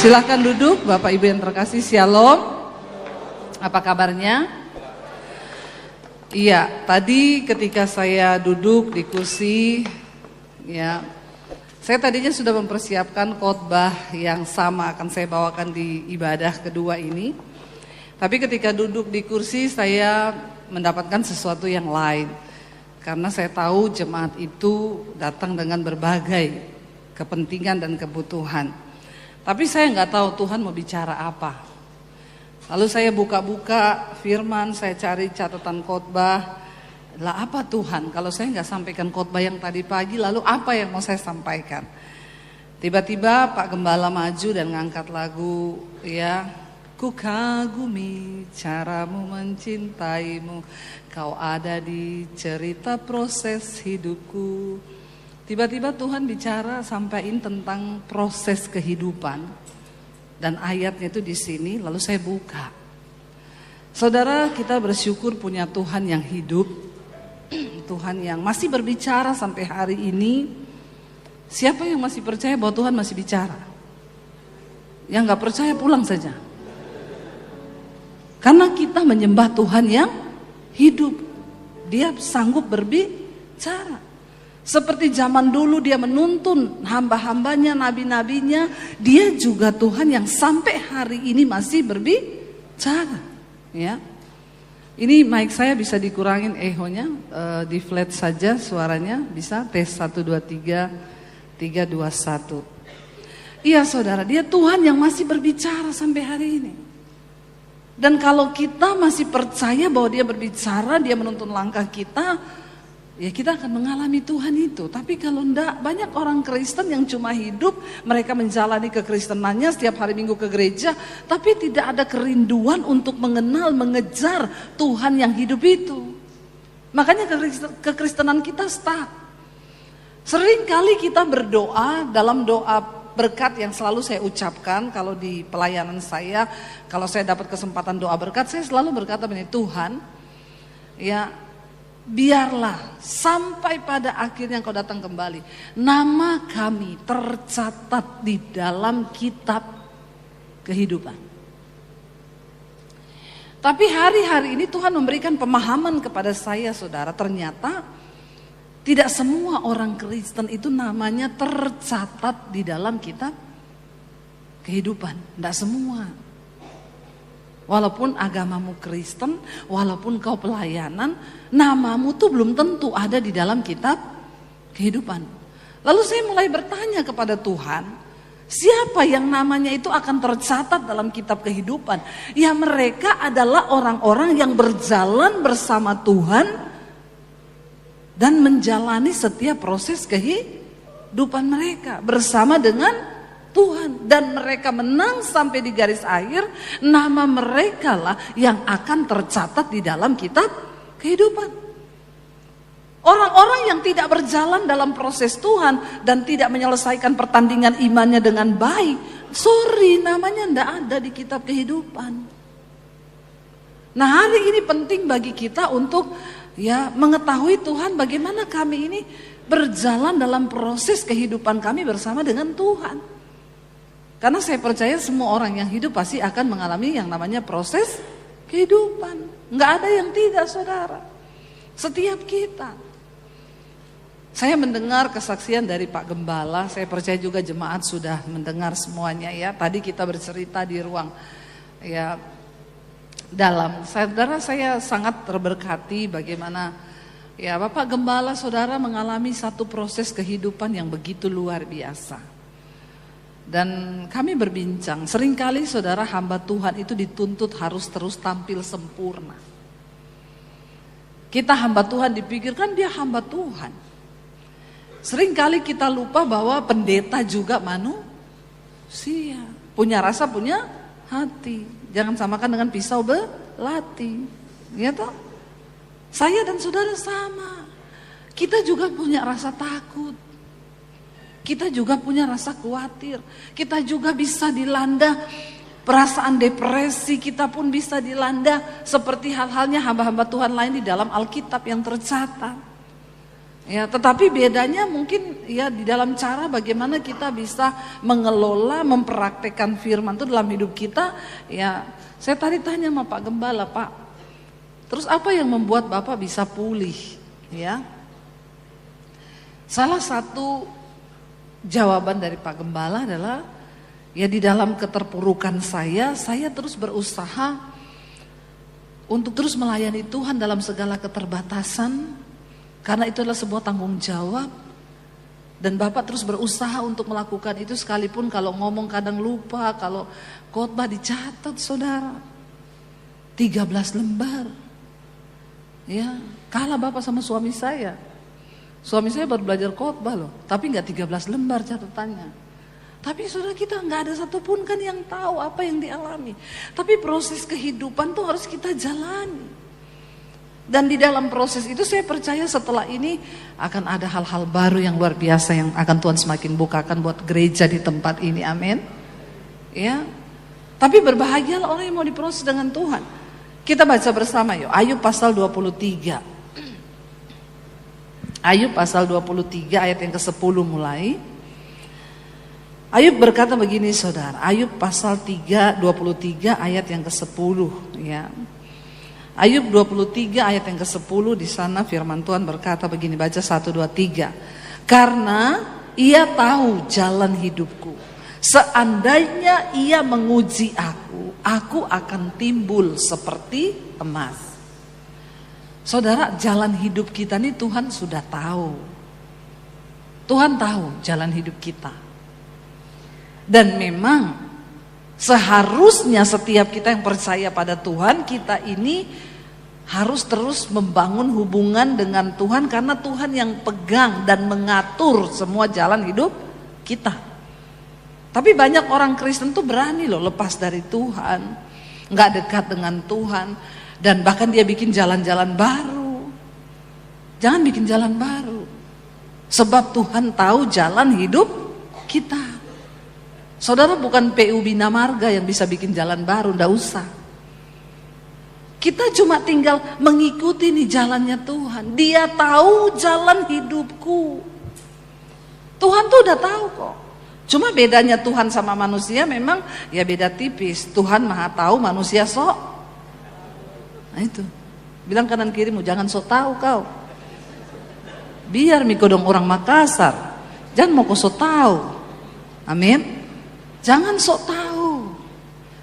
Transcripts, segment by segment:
Silahkan duduk, Bapak Ibu yang terkasih, Shalom. Apa kabarnya? Iya, tadi ketika saya duduk di kursi, ya, saya tadinya sudah mempersiapkan khotbah yang sama akan saya bawakan di ibadah kedua ini. Tapi ketika duduk di kursi saya mendapatkan sesuatu yang lain. Karena saya tahu jemaat itu datang dengan berbagai kepentingan dan kebutuhan. Tapi saya nggak tahu Tuhan mau bicara apa. Lalu saya buka-buka firman, saya cari catatan khotbah. Lah apa Tuhan, kalau saya nggak sampaikan khotbah yang tadi pagi, lalu apa yang mau saya sampaikan? Tiba-tiba Pak Gembala maju dan ngangkat lagu, ya, ku kagumi caramu mencintaimu, kau ada di cerita proses hidupku. Tiba-tiba Tuhan bicara sampaikan tentang proses kehidupan. Dan ayatnya itu di sini, lalu saya buka. Saudara, kita bersyukur punya Tuhan yang hidup. Tuhan yang masih berbicara sampai hari ini. Siapa yang masih percaya bahwa Tuhan masih bicara? Yang gak percaya pulang saja. Karena kita menyembah Tuhan yang hidup. Dia sanggup berbicara. Seperti zaman dulu dia menuntun hamba-hambanya, nabi-nabinya, dia juga Tuhan yang sampai hari ini masih berbicara. Ya. Ini mic saya bisa dikurangin echonya, di flat saja suaranya, bisa tes 1 2 3 3 2 1. Iya saudara, dia Tuhan yang masih berbicara sampai hari ini. Dan kalau kita masih percaya bahwa dia berbicara, dia menuntun langkah kita, ya kita akan mengalami Tuhan itu. Tapi kalau enggak, banyak orang Kristen yang cuma hidup, mereka menjalani kekristenannya setiap hari Minggu ke gereja, tapi tidak ada kerinduan untuk mengenal, mengejar Tuhan yang hidup itu. Makanya kekristenan kita stuck. Sering kali kita berdoa, dalam doa berkat yang selalu saya ucapkan kalau di pelayanan saya, kalau saya dapat kesempatan doa berkat, saya selalu berkata begini, Tuhan, ya, biarlah sampai pada akhirnya Engkau datang kembali, nama kami tercatat di dalam kitab kehidupan. Tapi hari-hari ini Tuhan memberikan pemahaman kepada saya, saudara, ternyata tidak semua orang Kristen itu namanya tercatat di dalam kitab kehidupan. Tidak semua. Walaupun agamamu Kristen, walaupun kau pelayanan, namamu tuh belum tentu ada di dalam kitab kehidupan. Lalu saya mulai bertanya kepada Tuhan, siapa yang namanya itu akan tercatat dalam kitab kehidupan? Ya mereka adalah orang-orang yang berjalan bersama Tuhan dan menjalani setiap proses kehidupan mereka bersama dengan Tuhan, dan mereka menang sampai di garis akhir, nama mereka lah yang akan tercatat di dalam kitab kehidupan. Orang-orang yang tidak berjalan dalam proses Tuhan dan tidak menyelesaikan pertandingan imannya dengan baik, sorry, namanya tidak ada di kitab kehidupan. Nah, hari ini penting bagi kita untuk ya mengetahui Tuhan, bagaimana kami ini berjalan dalam proses kehidupan kami bersama dengan Tuhan. Karena saya percaya semua orang yang hidup pasti akan mengalami yang namanya proses kehidupan. Nggak ada yang tidak, saudara. Setiap kita. Saya mendengar kesaksian dari Pak Gembala, saya percaya juga jemaat sudah mendengar semuanya ya. Tadi kita bercerita di ruang ya dalam. Saudara, saya sangat terberkati bagaimana ya Bapak Gembala saudara mengalami satu proses kehidupan yang begitu luar biasa. Dan kami berbincang, seringkali saudara hamba Tuhan itu dituntut harus terus tampil sempurna. Kita hamba Tuhan dipikirkan dia hamba Tuhan. Seringkali kita lupa bahwa pendeta juga manusia. Punya rasa, punya hati. Jangan samakan dengan pisau belati. Ya toh? Saya dan saudara sama. Kita juga punya rasa takut. Kita juga punya rasa khawatir. Kita juga bisa dilanda perasaan depresi. Kita pun bisa dilanda seperti hal-halnya hamba-hamba Tuhan lain di dalam Alkitab yang tercatat. Ya, tetapi bedanya mungkin ya di dalam cara bagaimana kita bisa mengelola, mempraktekkan firman itu dalam hidup kita. Ya, saya tadi tanya sama Pak Gembala, Pak, terus apa yang membuat Bapak bisa pulih? Ya, salah satu jawaban dari Pak Gembala adalah ya di dalam keterpurukan saya terus berusaha untuk terus melayani Tuhan dalam segala keterbatasan. Karena itu adalah sebuah tanggung jawab. Dan Bapak terus berusaha untuk melakukan itu sekalipun kalau ngomong kadang lupa, kalau khotbah dicatat saudara. 13 lembar. Ya, kalah Bapak sama suami saya. Suami saya baru belajar khotbah loh, tapi enggak 13 lembar catatannya. Tapi saudara kita enggak ada satupun kan yang tahu apa yang dialami. Tapi proses kehidupan tuh harus kita jalani. Dan di dalam proses itu saya percaya setelah ini akan ada hal-hal baru yang luar biasa yang akan Tuhan semakin bukakan buat gereja di tempat ini, amin. Ya, tapi berbahagialah orang yang mau diproses dengan Tuhan. Kita baca bersama yuk, Ayub pasal 23. Ayub pasal 23 ayat yang ke-10 mulai. Ayub berkata begini saudara, Ayub pasal 23 ayat yang ke-10 ya. Ayub 23 ayat yang ke-10 di sana firman Tuhan berkata begini, baca 1, 2, 3. Karena ia tahu jalan hidupku. Seandainya ia menguji aku akan timbul seperti emas. Saudara, jalan hidup kita ini Tuhan sudah tahu. Tuhan tahu jalan hidup kita. Dan memang seharusnya setiap kita yang percaya pada Tuhan, kita ini harus terus membangun hubungan dengan Tuhan karena Tuhan yang pegang dan mengatur semua jalan hidup kita. Tapi banyak orang Kristen tuh berani loh lepas dari Tuhan, nggak dekat dengan Tuhan, dan bahkan dia bikin jalan-jalan baru. Jangan bikin jalan baru, sebab Tuhan tahu jalan hidup kita. Saudara, bukan PU Bina Marga yang bisa bikin jalan baru, ndak usah. Kita cuma tinggal mengikuti nih jalannya Tuhan. Dia tahu jalan hidupku. Tuhan tuh udah tahu kok. Cuma bedanya Tuhan sama manusia memang ya beda tipis. Tuhan maha tahu, manusia sok. Nah itu. Bilang kanan kirimu, jangan sok tahu kau. Biar mikodong orang Makassar. Jangan mau kau sok tahu. Amin. Jangan sok tahu.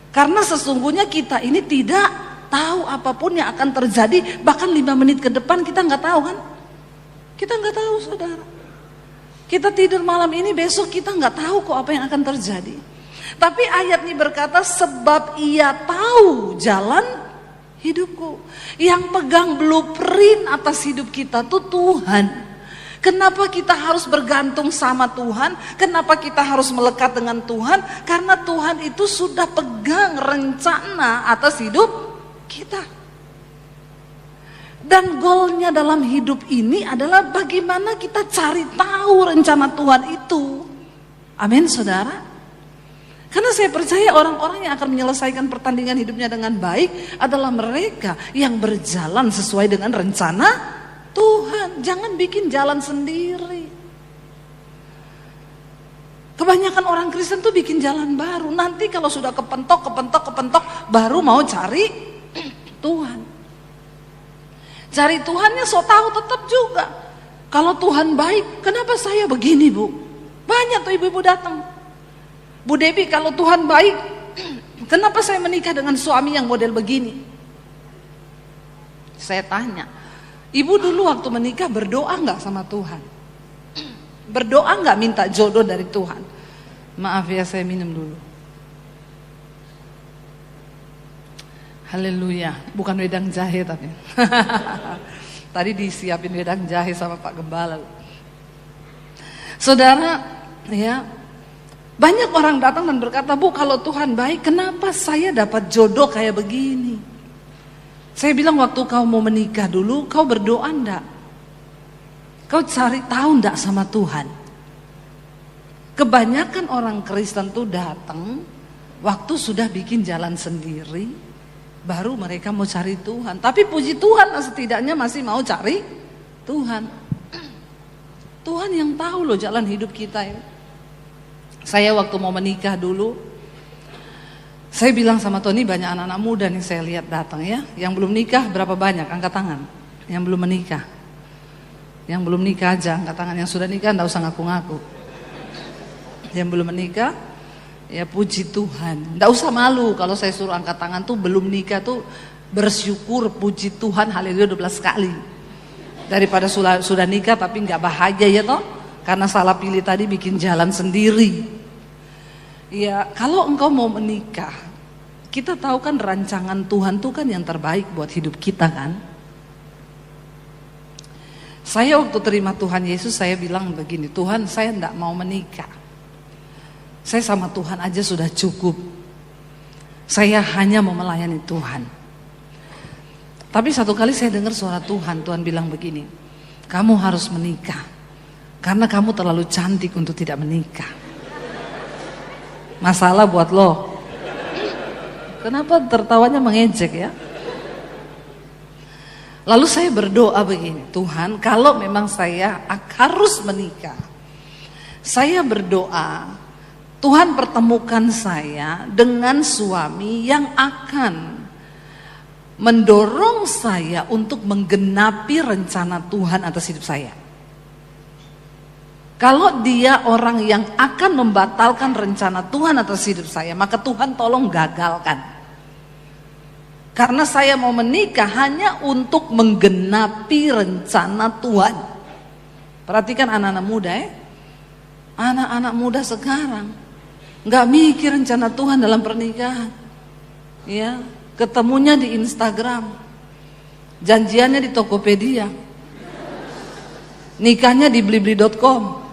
Karena sesungguhnya kita ini tidak tahu apapun yang akan terjadi. Bahkan 5 menit ke depan kita nggak tahu kan. Kita nggak tahu saudara. Kita tidur malam ini, besok kita nggak tahu kok apa yang akan terjadi. Tapi ayat ini berkata sebab ia tahu jalan hidupku. Yang pegang blueprint atas hidup kita tuh Tuhan. Kenapa kita harus bergantung sama Tuhan? Kenapa kita harus melekat dengan Tuhan? Karena Tuhan itu sudah pegang rencana atas hidup kita. Dan goalnya dalam hidup ini adalah bagaimana kita cari tahu rencana Tuhan itu. Amin saudara. Karena saya percaya orang-orang yang akan menyelesaikan pertandingan hidupnya dengan baik adalah mereka yang berjalan sesuai dengan rencana Tuhan. Jangan bikin jalan sendiri. Kebanyakan orang Kristen tuh bikin jalan baru. Nanti kalau sudah kepentok baru mau cari Tuhan. Cari Tuhannya so tahu tetap juga. Kalau Tuhan baik, kenapa saya begini bu? Banyak tuh ibu-ibu datang. Bu Debi, kalau Tuhan baik, kenapa saya menikah dengan suami yang model begini? Saya tanya, ibu dulu waktu menikah berdoa nggak sama Tuhan? Berdoa nggak minta jodoh dari Tuhan? Maaf ya, saya minum dulu. Haleluya, bukan wedang jahe tapi. Tadi disiapin wedang jahe sama Pak Gembala. Saudara, ya, banyak orang datang dan berkata, Bu, kalau Tuhan baik, kenapa saya dapat jodoh kayak begini? Saya bilang, waktu kau mau menikah dulu, kau berdoa enggak? Kau cari tahu enggak sama Tuhan? Kebanyakan orang Kristen tuh datang waktu sudah bikin jalan sendiri, baru mereka mau cari Tuhan. Tapi puji Tuhan, setidaknya masih mau cari Tuhan. Tuhan yang tahu loh jalan hidup kita ini. Saya waktu mau menikah dulu, saya bilang sama Tony, banyak anak-anak muda nih saya lihat datang ya. Yang belum nikah berapa banyak? Angkat tangan. Yang belum menikah. Yang belum nikah aja angkat tangan. Yang sudah nikah enggak usah ngaku-ngaku. Yang belum menikah, ya puji Tuhan. Enggak usah malu kalau saya suruh angkat tangan tuh belum nikah tuh bersyukur, puji Tuhan, haleluya 12 kali. Daripada sudah nikah tapi enggak bahagia ya toh. Karena salah pilih tadi bikin jalan sendiri. Ya, kalau engkau mau menikah, kita tahu kan rancangan Tuhan tuh kan yang terbaik buat hidup kita kan. Saya waktu terima Tuhan Yesus, saya bilang begini, Tuhan saya enggak mau menikah. Saya sama Tuhan aja sudah cukup. Saya hanya mau melayani Tuhan. Tapi satu kali saya dengar suara Tuhan, Tuhan bilang begini, kamu harus menikah, karena kamu terlalu cantik untuk tidak menikah. Masalah buat lo. Kenapa tertawanya mengejek ya? Lalu saya berdoa begini, Tuhan kalau memang saya harus menikah, saya berdoa Tuhan pertemukan saya dengan suami yang akan mendorong saya untuk menggenapi rencana Tuhan atas hidup saya. Kalau dia orang yang akan membatalkan rencana Tuhan atas hidup saya, maka Tuhan tolong gagalkan. Karena saya mau menikah hanya untuk menggenapi rencana Tuhan. Perhatikan anak-anak muda ya. Anak-anak muda sekarang nggak mikir rencana Tuhan dalam pernikahan. Ya, ketemunya di Instagram. Janjiannya di Tokopedia. Nikahnya di blibli.com.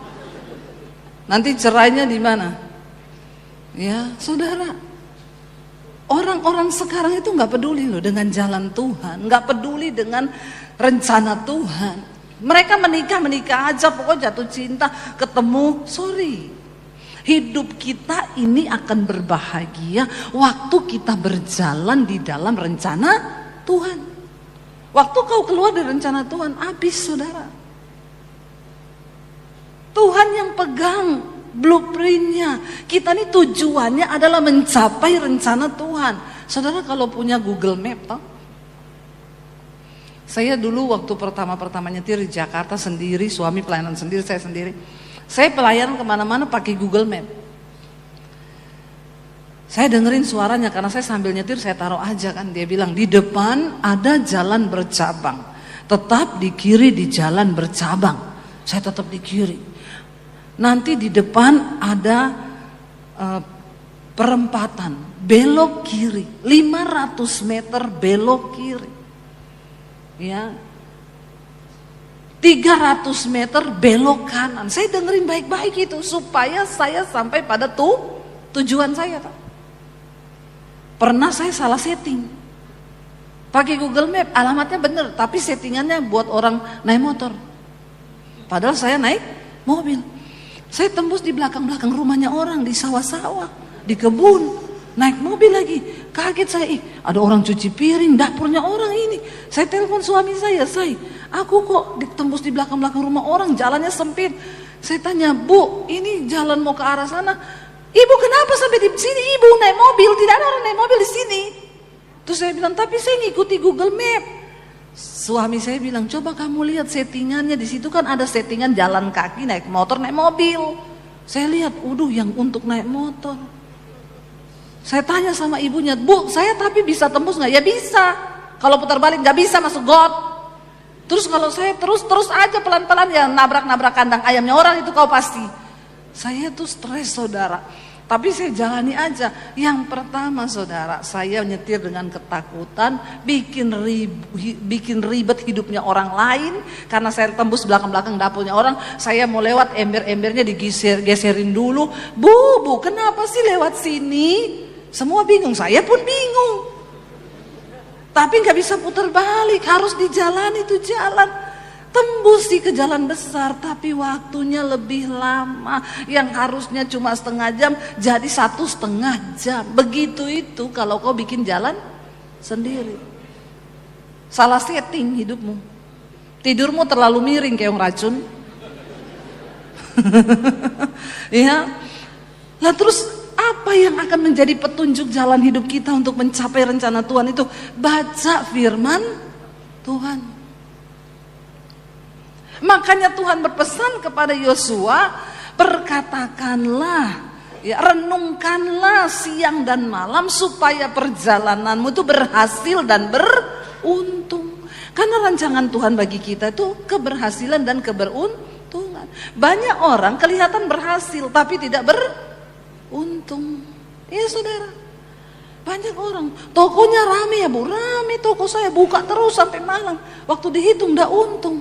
Nanti cerainya di mana? Ya, saudara. Orang-orang sekarang itu nggak peduli loh dengan jalan Tuhan, nggak peduli dengan rencana Tuhan. Mereka menikah aja, pokoknya jatuh cinta, ketemu, sorry. Hidup kita ini akan berbahagia waktu kita berjalan di dalam rencana Tuhan. Waktu kau keluar dari rencana Tuhan, habis saudara. Tuhan yang pegang blueprintnya. Kita ini tujuannya adalah mencapai rencana Tuhan. Saudara kalau punya Google Map toh? Saya dulu waktu pertama nyetir di Jakarta sendiri, suami pelayanan sendiri, saya sendiri. Saya pelayanan kemana-mana pakai Google Map. Saya dengerin suaranya karena saya sambil nyetir saya taruh aja kan. Dia bilang di depan ada jalan bercabang. Tetap di kiri di jalan bercabang. Saya tetap di kiri. Nanti di depan ada perempatan, belok kiri, 500 meter belok kiri. Ya. 300 meter belok kanan. Saya dengerin baik-baik itu supaya saya sampai pada tujuan saya. Pernah saya salah setting. Pakai Google Map, alamatnya bener, tapi settingannya buat orang naik motor. Padahal saya naik mobil. Saya tembus di belakang-belakang rumahnya orang, di sawah-sawah, di kebun, naik mobil lagi. Kaget saya, ada orang cuci piring, dapurnya orang ini. Saya telepon suami saya, aku kok ditembus di belakang-belakang rumah orang, jalannya sempit. Saya tanya, Bu, ini jalan mau ke arah sana. Ibu kenapa sampai di sini? Ibu naik mobil, tidak ada orang naik mobil di sini. Terus saya bilang, tapi saya ngikuti Google Map. Suami saya bilang, coba kamu lihat settingannya, di situ kan ada settingan jalan kaki, naik motor, naik mobil. Saya lihat, yang untuk naik motor. Saya tanya sama ibunya, Bu, saya tapi bisa tembus nggak? Ya bisa. Kalau putar balik nggak bisa masuk got. Terus kalau saya terus aja pelan-pelan ya nabrak kandang ayamnya orang itu kau pasti. Saya tuh stres saudara. Tapi saya jalani aja. Yang pertama saudara, saya nyetir dengan ketakutan, bikin ribet hidupnya orang lain. Karena saya tembus belakang-belakang dapurnya orang, saya mau lewat ember-embernya digeserin dulu. Bu, kenapa sih lewat sini? Semua bingung, saya pun bingung. Tapi gak bisa putar balik, harus dijalani itu jalan. Tembus sih ke jalan besar, tapi waktunya lebih lama. Yang harusnya cuma setengah jam, jadi 1,5 jam. Begitu itu kalau kau bikin jalan sendiri. Salah setting hidupmu. Tidurmu terlalu miring kayak racun. Ya. Nah terus apa yang akan menjadi petunjuk jalan hidup kita untuk mencapai rencana Tuhan itu? Baca firman Tuhan. Makanya Tuhan berpesan kepada Yosua, perkatakanlah, ya, renungkanlah siang dan malam supaya perjalananmu itu berhasil dan beruntung. Karena rancangan Tuhan bagi kita itu keberhasilan dan keberuntungan. Banyak orang kelihatan berhasil tapi tidak beruntung. Ya saudara, banyak orang tokonya rame ya bu, rame toko saya, buka terus sampai malam. Waktu dihitung tidak untung,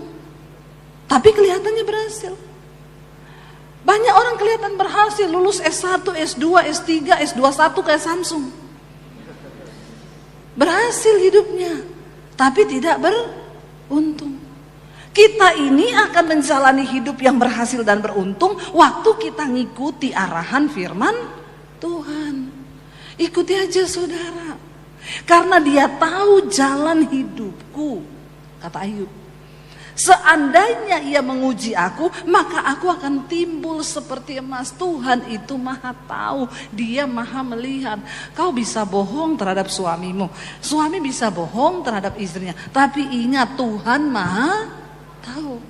tapi kelihatannya berhasil. Banyak orang kelihatan berhasil, lulus S1, S2, S3, S21 kayak Samsung. Berhasil hidupnya, tapi tidak beruntung. Kita ini akan menjalani hidup yang berhasil dan beruntung waktu kita ngikuti arahan firman Tuhan. Ikuti aja saudara. Karena dia tahu jalan hidupku, kata Ayub. Seandainya ia menguji aku, maka aku akan timbul seperti emas. Tuhan itu maha tahu, dia maha melihat. Kau bisa bohong terhadap suamimu, suami bisa bohong terhadap istrinya, tapi ingat Tuhan maha tahu.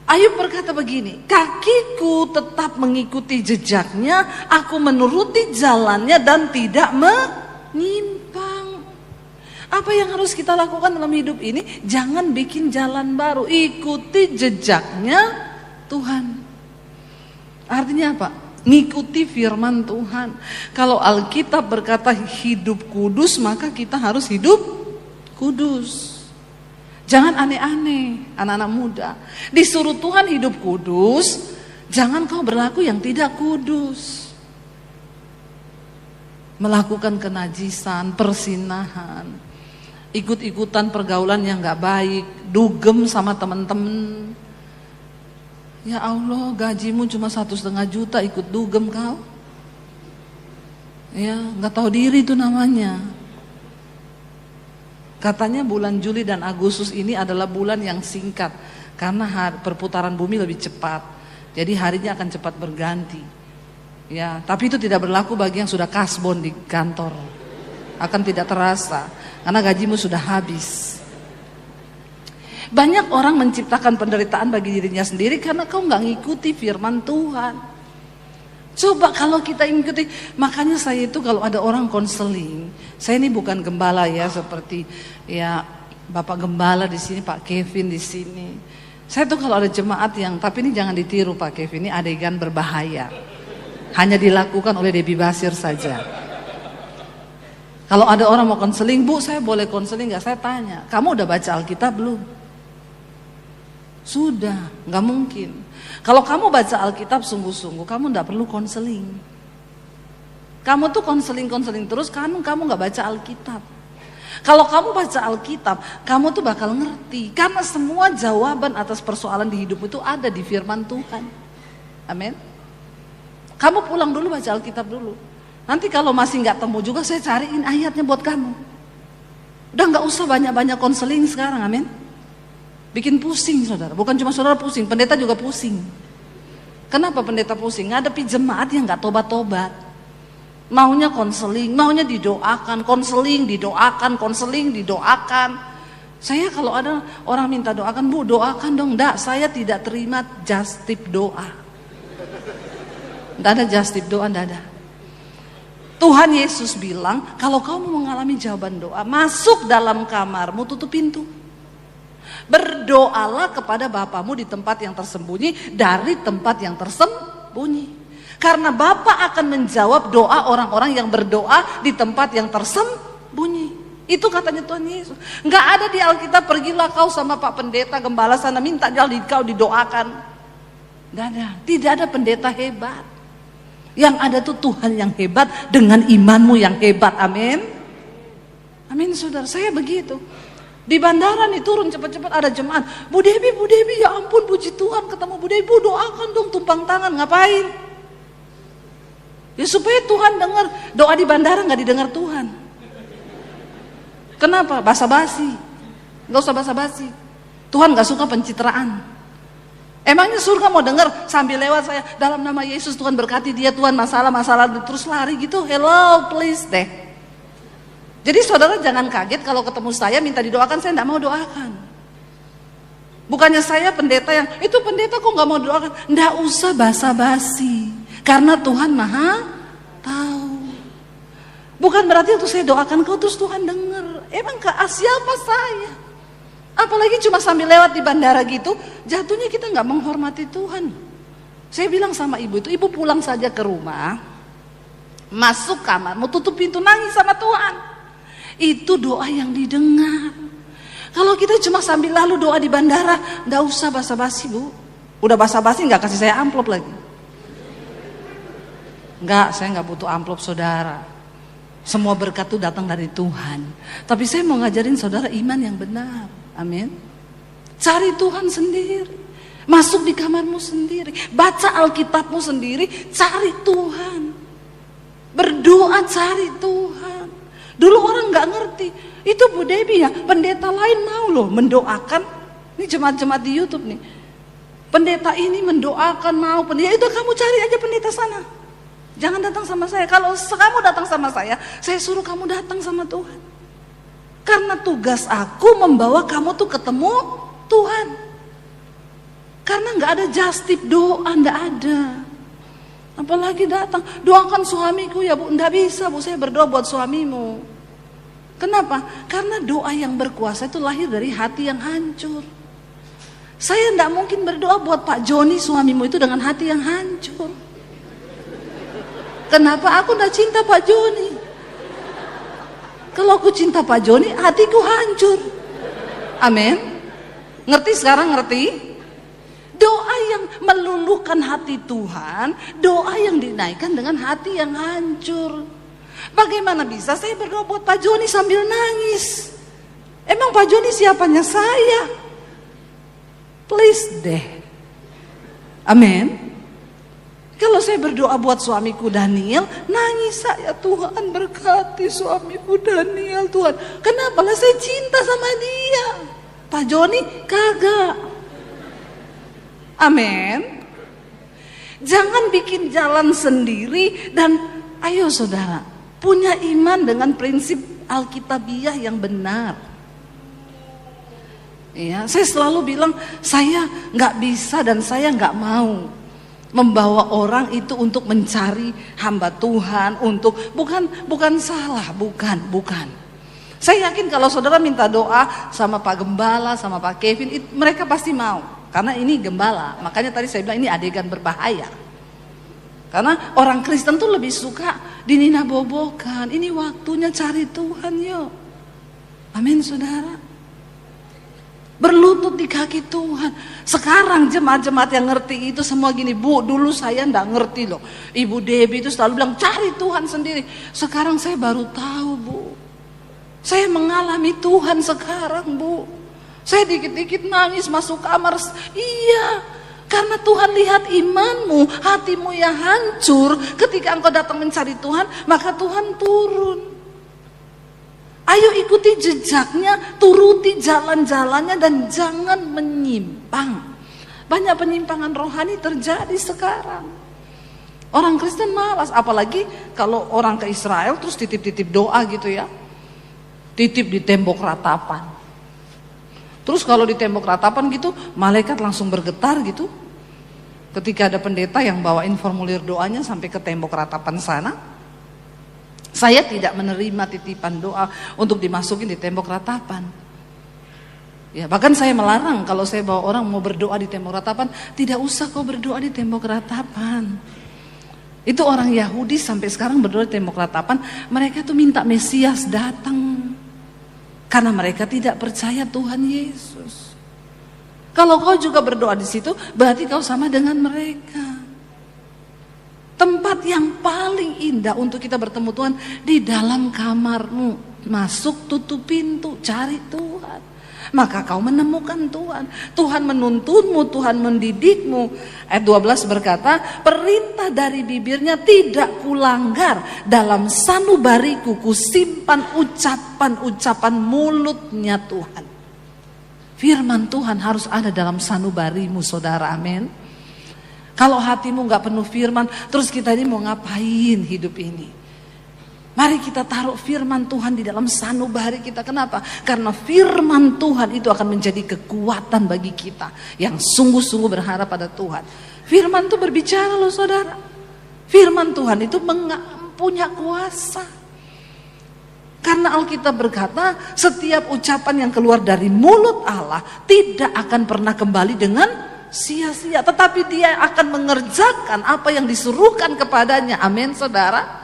Ayub berkata begini, kakiku tetap mengikuti jejaknya, aku menuruti jalannya dan tidak menyimpang. Apa yang harus kita lakukan dalam hidup ini? Jangan bikin jalan baru, ikuti jejaknya Tuhan. Artinya apa? Ngikuti firman Tuhan. Kalau Alkitab berkata hidup kudus, maka kita harus hidup kudus. Jangan aneh-aneh, anak-anak muda. Disuruh Tuhan hidup kudus, jangan kau berlaku yang tidak kudus. Melakukan kenajisan, persinahan, ikut-ikutan pergaulan yang gak baik, dugem sama teman-teman. Ya Allah, gajimu cuma 1,5 juta, ikut dugem kau. Ya, gak tahu diri itu namanya. Katanya bulan Juli dan Agustus ini adalah bulan yang singkat karena perputaran bumi lebih cepat. Jadi harinya akan cepat berganti. Ya, tapi itu tidak berlaku bagi yang sudah kasbon di kantor. Akan tidak terasa karena gajimu sudah habis. Banyak orang menciptakan penderitaan bagi dirinya sendiri karena kau nggak ngikuti firman Tuhan. Coba kalau kita ikuti, makanya saya itu kalau ada orang konseling, saya ini bukan gembala ya seperti ya Bapak Gembala di sini, Pak Kevin di sini. Saya tuh kalau ada jemaat yang, tapi ini jangan ditiru Pak Kevin, ini adegan berbahaya. Hanya dilakukan oleh Debbie Basir saja. Kalau ada orang mau konseling, Bu saya boleh konseling nggak? Saya tanya, kamu udah baca Alkitab belum? Sudah, nggak mungkin. Kalau kamu baca Alkitab sungguh-sungguh, kamu nggak perlu konseling. Kamu tuh konseling terus, kamu nggak baca Alkitab. Kalau kamu baca Alkitab, kamu tuh bakal ngerti. Karena semua jawaban atas persoalan di hidup itu ada di firman Tuhan. Amin. Kamu pulang dulu baca Alkitab dulu. Nanti kalau masih nggak temu juga, saya cariin ayatnya buat kamu. Udah nggak usah banyak-banyak konseling sekarang, amin. Bikin pusing saudara, bukan cuma saudara pusing, pendeta juga pusing. Kenapa pendeta pusing? Ngadepi jemaat yang gak tobat-tobat. Maunya konseling, maunya didoakan, konseling didoakan. Saya kalau ada orang minta doakan, Bu doakan dong. Nggak, saya tidak terima just tip doa. Nggak ada just tip doa, nggak ada. Tuhan Yesus bilang, kalau kamu mengalami jawaban doa, masuk dalam kamarmu, tutup pintu. Berdoalah kepada Bapamu di tempat yang tersembunyi, dari tempat yang tersembunyi. Karena Bapa akan menjawab doa orang-orang yang berdoa di tempat yang tersembunyi. Itu katanya Tuhan Yesus. Nggak ada di Alkitab, pergilah kau sama Pak Pendeta Gembala sana minta kau didoakan. Nggak ada. Tidak ada pendeta hebat. Yang ada tuh Tuhan yang hebat dengan imanmu yang hebat. Amin. Amin saudara, saya begitu. Di bandara nih turun cepat-cepat ada jemaat. Bu Debbie ya ampun puji Tuhan ketemu Bu Debbie, Bu doakan dong, tumpang tangan. Ngapain? Ya supaya Tuhan dengar. Doa di bandara gak didengar Tuhan. Kenapa? Basa-basi. Gak usah basa-basi. Tuhan gak suka pencitraan. Emangnya surga mau dengar sambil lewat saya, dalam nama Yesus Tuhan berkati dia, Tuhan masalah-masalah, terus lari gitu? Hello, please deh. Jadi saudara jangan kaget kalau ketemu saya minta didoakan, saya tidak mau doakan. Bukannya saya pendeta yang, itu pendeta kok gak mau doakan. Tidak usah basa-basi, karena Tuhan maha tahu. Bukan berarti waktu saya doakan kau terus Tuhan dengar. Emang siapa saya? Apalagi cuma sambil lewat di bandara gitu, jatuhnya kita gak menghormati Tuhan. Saya bilang sama ibu itu, ibu pulang saja ke rumah, masuk kamar, mau tutup pintu, nangis sama Tuhan. Itu doa yang didengar. Kalau kita cuma sambil lalu doa di bandara, nggak usah basa-basi bu. Udah basa-basi nggak kasih saya amplop lagi. Nggak, saya nggak butuh amplop saudara. Semua berkat itu datang dari Tuhan. Tapi saya mau ngajarin saudara iman yang benar. Amin. Cari Tuhan sendiri. Masuk di kamarmu sendiri. Baca Alkitabmu sendiri. Cari Tuhan. Berdoa cari Tuhan. Dulu orang nggak ngerti, itu Bu Debbie ya, pendeta lain mau loh mendoakan. Ini jemaat-jemaat di YouTube nih, pendeta ini mendoakan mau, pendeta itu kamu cari aja pendeta sana. Jangan datang sama saya. Kalau kamu datang sama saya suruh kamu datang sama Tuhan. Karena tugas aku membawa kamu tuh ketemu Tuhan. Karena nggak ada just tip doa, nggak ada. Apalagi datang, doakan suamiku ya bu, enggak bisa bu, saya berdoa buat suamimu. Kenapa? Karena doa yang berkuasa itu lahir dari hati yang hancur. Saya enggak mungkin berdoa buat Pak Joni suamimu itu dengan hati yang hancur. Kenapa? Aku enggak cinta Pak Joni. Kalau aku cinta Pak Joni, hatiku hancur. Amin. Ngerti sekarang, ngerti? Doa yang meluluhkan hati Tuhan, doa yang dinaikkan dengan hati yang hancur. Bagaimana bisa saya berdoa buat Pak Joni sambil nangis? Emang Pak Joni siapanya saya? Please deh. Amin. Kalau saya berdoa buat suamiku Daniel, nangis saya, Tuhan berkati suamiku Daniel Tuhan. Kenapa lah saya cinta sama dia? Pak Joni kagak. Amin. Jangan bikin jalan sendiri dan ayo saudara, punya iman dengan prinsip Alkitabiah yang benar. Ya, saya selalu bilang saya nggak bisa dan saya nggak mau membawa orang itu untuk mencari hamba Tuhan, untuk bukan salah, bukan. Saya yakin kalau saudara minta doa sama Pak Gembala, sama Pak Kevin, mereka pasti mau. Karena ini gembala, makanya tadi saya bilang ini adegan berbahaya. Karena orang Kristen tuh lebih suka dininabobokan. Ini waktunya cari Tuhan yuk. Amin saudara. Berlutut di kaki Tuhan. Sekarang jemaat-jemaat yang ngerti itu semua gini, bu, dulu saya nggak ngerti loh. Ibu Debbie itu selalu bilang cari Tuhan sendiri. Sekarang saya baru tahu bu. Saya mengalami Tuhan sekarang bu. Saya dikit-dikit nangis masuk kamar. Iya, karena Tuhan lihat imanmu, hatimu yang hancur. Ketika engkau datang mencari Tuhan, maka Tuhan turun. Ayo ikuti jejaknya, turuti jalan-jalannya dan jangan menyimpang. Banyak penyimpangan rohani terjadi sekarang. Orang Kristen malas, apalagi kalau orang ke Israel terus titip-titip doa gitu ya. Titip di tembok ratapan. Terus kalau di tembok ratapan gitu, malaikat langsung bergetar gitu. Ketika ada pendeta yang bawain formulir doanya sampai ke tembok ratapan sana. Saya tidak menerima titipan doa untuk dimasukin di tembok ratapan. Ya, bahkan saya melarang kalau saya bawa orang mau berdoa di tembok ratapan, tidak usah kau berdoa di tembok ratapan. Itu orang Yahudi sampai sekarang berdoa di tembok ratapan, mereka tuh minta Mesias datang. Karena mereka tidak percaya Tuhan Yesus. Kalau kau juga berdoa di situ, berarti kau sama dengan mereka. Tempat yang paling indah untuk kita bertemu Tuhan di dalam kamarmu. Masuk, tutup pintu, cari Tuhan. Maka kau menemukan Tuhan. Tuhan menuntunmu, Tuhan mendidikmu. Ayat 12 berkata, perintah dari bibirnya tidak kulanggar. Dalam sanubariku kusimpan ucapan-ucapan mulutnya Tuhan. Firman Tuhan harus ada dalam sanubarimu, saudara, amin. Kalau hatimu gak penuh firman, terus kita ini mau ngapain hidup ini? Mari kita taruh firman Tuhan di dalam sanubari kita. Kenapa? Karena firman Tuhan itu akan menjadi kekuatan bagi kita yang sungguh-sungguh berharap pada Tuhan. Firman itu berbicara loh, saudara. Firman Tuhan itu punya kuasa. Karena Alkitab berkata, setiap ucapan yang keluar dari mulut Allah tidak akan pernah kembali dengan sia-sia, tetapi dia akan mengerjakan apa yang disuruhkan kepadanya. Amin, saudara.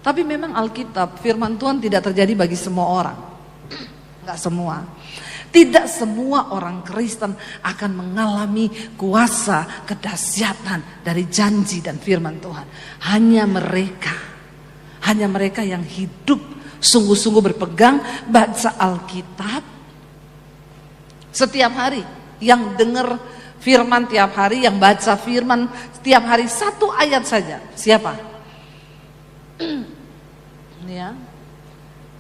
Tapi memang Alkitab, firman Tuhan tidak terjadi bagi semua orang. Enggak semua. Tidak semua orang Kristen akan mengalami kuasa kedahsyatan dari janji dan firman Tuhan. Hanya mereka yang hidup sungguh-sungguh berpegang, baca Alkitab setiap hari, yang dengar firman tiap hari, yang baca firman tiap hari 1 ayat saja. Siapa? Ya,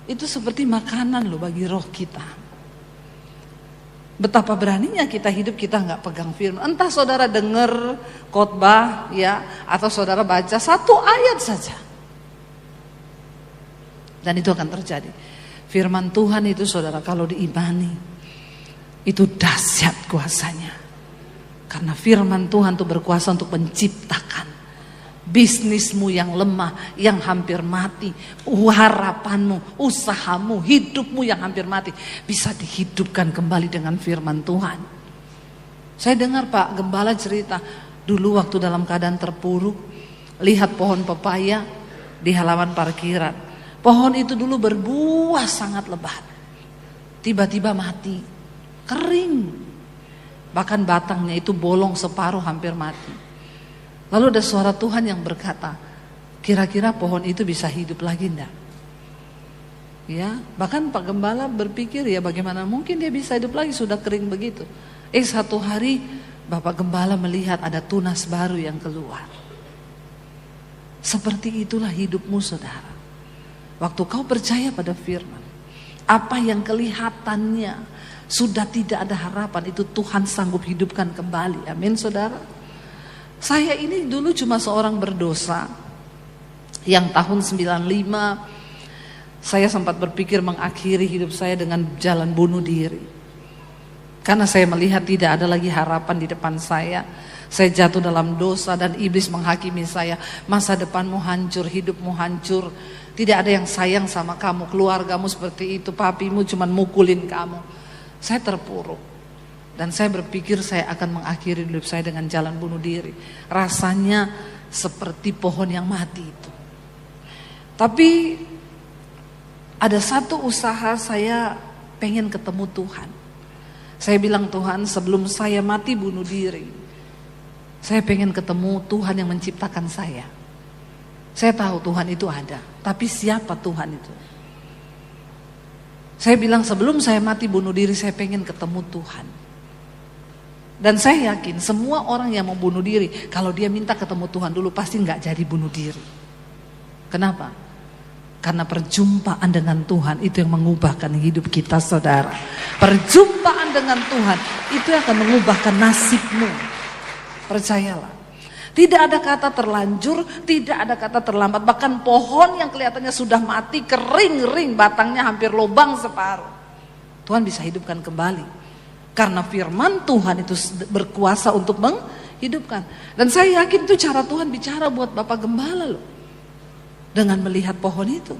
itu seperti makanan loh bagi roh kita. Betapa beraninya kita hidup, kita nggak pegang firman. Entah saudara dengar khotbah ya, atau saudara baca 1 ayat saja, dan itu akan terjadi. Firman Tuhan itu, saudara, kalau diimani, itu dahsyat kuasanya. Karena firman Tuhan itu berkuasa untuk menciptakan bisnismu yang lemah, yang hampir mati, harapanmu, usahamu, hidupmu yang hampir mati, bisa dihidupkan kembali dengan firman Tuhan. Saya dengar Pak Gembala cerita, dulu waktu dalam keadaan terpuruk, lihat pohon pepaya di halaman parkiran. Pohon itu dulu berbuah sangat lebat, tiba-tiba mati, kering. Bahkan batangnya itu bolong separuh, hampir mati. Lalu ada suara Tuhan yang berkata, kira-kira pohon itu bisa hidup lagi enggak? Ya, bahkan Pak Gembala berpikir, ya bagaimana mungkin dia bisa hidup lagi, sudah kering begitu. Satu hari Bapak Gembala melihat ada tunas baru yang keluar. Seperti itulah hidupmu, saudara. Waktu kau percaya pada firman, apa yang kelihatannya sudah tidak ada harapan, itu Tuhan sanggup hidupkan kembali. Amin, saudara. Saya ini dulu cuma seorang berdosa yang tahun 95 saya sempat berpikir mengakhiri hidup saya dengan jalan bunuh diri. Karena saya melihat tidak ada lagi harapan di depan saya. Saya jatuh dalam dosa dan iblis menghakimi saya. Masa depanmu hancur, hidupmu hancur. Tidak ada yang sayang sama kamu, keluargamu seperti itu, papimu cuma mukulin kamu. Saya terpuruk. Dan saya berpikir saya akan mengakhiri hidup saya dengan jalan bunuh diri. Rasanya seperti pohon yang mati itu. Tapi ada satu usaha, saya pengen ketemu Tuhan. Saya bilang, Tuhan, sebelum saya mati bunuh diri, saya pengen ketemu Tuhan yang menciptakan saya. Saya tahu Tuhan itu ada, tapi siapa Tuhan itu? Saya bilang sebelum saya mati bunuh diri, saya pengen ketemu Tuhan. Dan saya yakin semua orang yang mau bunuh diri, kalau dia minta ketemu Tuhan dulu, pasti nggak jadi bunuh diri. Kenapa? Karena perjumpaan dengan Tuhan itu yang mengubahkan hidup kita, saudara. Perjumpaan dengan Tuhan itu yang akan mengubahkan nasibmu. Percayalah. Tidak ada kata terlanjur, tidak ada kata terlambat. Bahkan pohon yang kelihatannya sudah mati, kering-kering, batangnya hampir lubang separuh, Tuhan bisa hidupkan kembali. Karena firman Tuhan itu berkuasa untuk menghidupkan. Dan saya yakin itu cara Tuhan bicara buat Bapak Gembala loh. Dengan melihat pohon itu.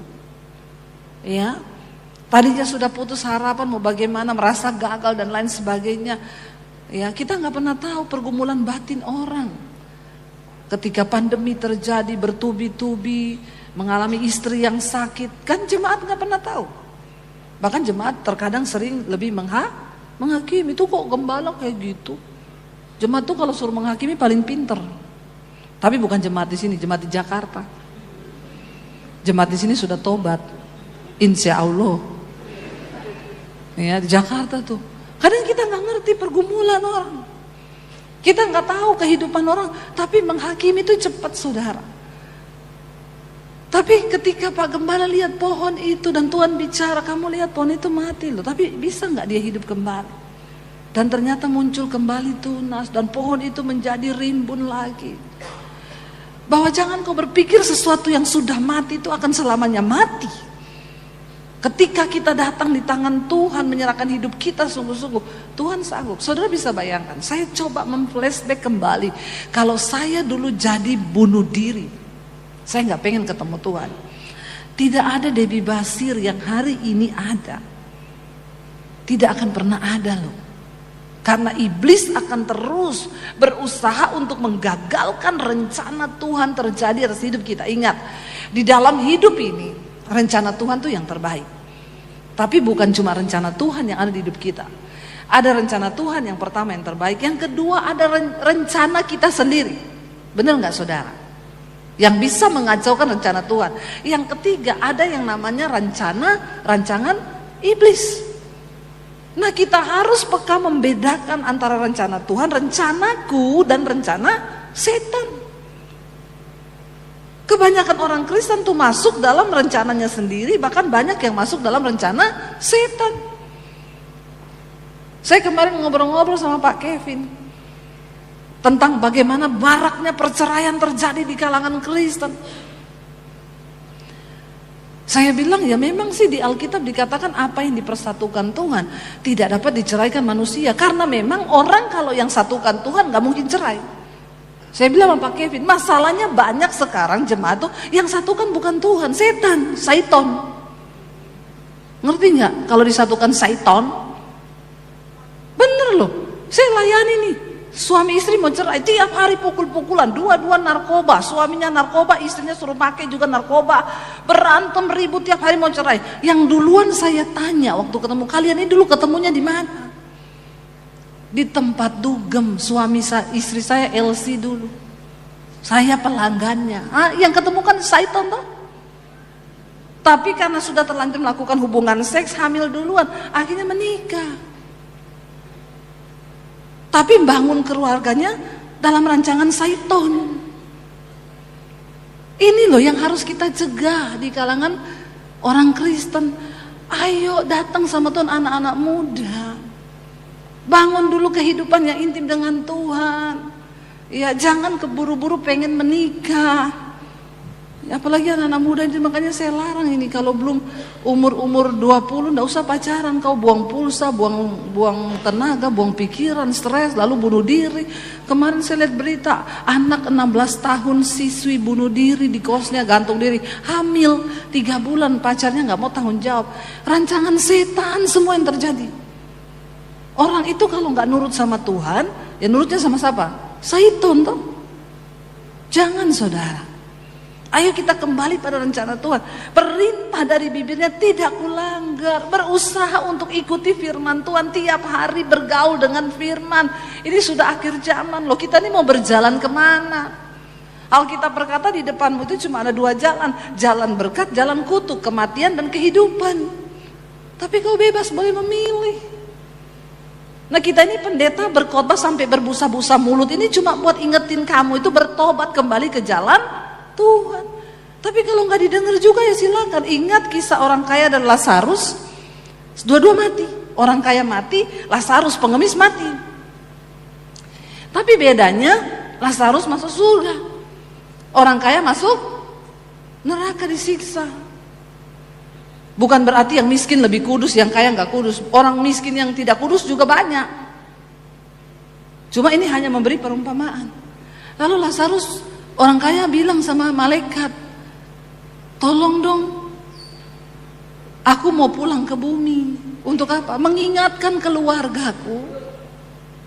Ya. Tadinya sudah putus harapan, mau bagaimana, merasa gagal dan lain sebagainya. Ya, kita nggak pernah tahu pergumulan batin orang. Ketika pandemi terjadi, bertubi-tubi, mengalami istri yang sakit, kan jemaat nggak pernah tahu. Bahkan jemaat terkadang sering lebih menghakimi. Itu kok gembala kayak gitu. Jemaat tuh kalau suruh menghakimi paling pinter. Tapi bukan jemaat di sini, jemaat di Jakarta. Jemaat di sini sudah tobat, insya Allah. Ya, di Jakarta tuh. Kadang kita nggak ngerti pergumulan orang. Kita nggak tahu kehidupan orang, tapi menghakimi itu cepat, saudara. Tapi ketika Pak Gembala lihat pohon itu dan Tuhan bicara, kamu lihat pohon itu mati loh, tapi bisa nggak dia hidup kembali? Dan ternyata muncul kembali tunas dan pohon itu menjadi rimbun lagi. Bahwa jangan kau berpikir sesuatu yang sudah mati itu akan selamanya mati. Ketika kita datang di tangan Tuhan, menyerahkan hidup kita sungguh-sungguh, Tuhan sanggup. Saudara bisa bayangkan, saya coba memflashback kembali. Kalau saya dulu jadi bunuh diri, saya gak pengen ketemu Tuhan. Tidak ada Debbie Basir yang hari ini ada. Tidak akan pernah ada loh. Karena iblis akan terus berusaha untuk menggagalkan rencana Tuhan terjadi atas hidup kita. Ingat, di dalam hidup ini rencana Tuhan tuh yang terbaik. Tapi bukan cuma rencana Tuhan yang ada di hidup kita. Ada rencana Tuhan yang pertama yang terbaik. Yang kedua ada rencana kita sendiri. Benar gak saudara? Yang bisa mengacaukan rencana Tuhan. Yang ketiga ada yang namanya rancangan iblis. Nah kita harus peka membedakan antara rencana Tuhan, rencanaku dan rencana setan. Kebanyakan orang Kristen tuh masuk dalam rencananya sendiri, bahkan banyak yang masuk dalam rencana setan. Saya kemarin ngobrol-ngobrol sama Pak Kevin tentang bagaimana maraknya perceraian terjadi di kalangan Kristen. Saya bilang ya memang sih di Alkitab dikatakan apa yang dipersatukan Tuhan tidak dapat diceraikan manusia. Karena memang orang kalau yang satukan Tuhan gak mungkin cerai. Saya bilang sama Pak Kevin, masalahnya banyak sekarang jemaat tuh yang satukan bukan Tuhan, setan, syaiton. Ngerti gak kalau disatukan syaiton? Bener loh, saya layani nih. Suami istri mau cerai, tiap hari pukul-pukulan, dua-dua narkoba, suaminya narkoba, istrinya suruh pakai juga narkoba, berantem ribut tiap hari mau cerai. Yang duluan saya tanya waktu ketemu kalian ini dulu ketemunya di mana? Di tempat dugem istri saya Elsie dulu. Saya pelanggannya. Yang ketemu kan syaitan toh. Tapi karena sudah terlanjur melakukan hubungan seks, hamil duluan, akhirnya menikah. Tapi bangun keluarganya dalam rancangan syaiton. Ini loh yang harus kita cegah di kalangan orang Kristen. Ayo datang sama Tuhan anak-anak muda. Bangun dulu kehidupan yang intim dengan Tuhan. Ya jangan keburu-buru pengen menikah. Apalagi anak-anak muda itu, makanya saya larang ini kalau belum umur 20 enggak usah pacaran, kau buang pulsa, buang tenaga, buang pikiran, stres, lalu bunuh diri. Kemarin saya lihat berita, anak 16 tahun siswi bunuh diri di kosnya, gantung diri, hamil 3 bulan, pacarnya enggak mau tanggung jawab. Rancangan setan semua yang terjadi. Orang itu kalau enggak nurut sama Tuhan, ya nurutnya sama siapa? Syaitan toh. Jangan saudara. Ayo kita kembali pada rencana Tuhan. Perintah dari bibirnya tidak kulanggar. Berusaha untuk ikuti firman Tuhan. Tiap hari bergaul dengan firman. Ini sudah akhir zaman loh. Kita ini mau berjalan kemana? Alkitab berkata di depanmu itu cuma ada 2 jalan. Jalan berkat, jalan kutuk. Kematian dan kehidupan. Tapi kau bebas boleh memilih. Nah kita ini pendeta berkhotbah sampai berbusa-busa mulut. Ini cuma buat ingetin kamu itu bertobat kembali ke jalan Tuhan. Tapi kalau nggak didengar juga ya silakan. Ingat kisah orang kaya dan Lazarus, dua-dua mati. Orang kaya mati, Lazarus pengemis mati. Tapi bedanya Lazarus masuk surga, orang kaya masuk neraka disiksa. Bukan berarti yang miskin lebih kudus, yang kaya nggak kudus. Orang miskin yang tidak kudus juga banyak. Cuma ini hanya memberi perumpamaan. Lalu Lazarus, orang kaya bilang sama malaikat, tolong dong, aku mau pulang ke bumi. Untuk apa? Mengingatkan keluargaku,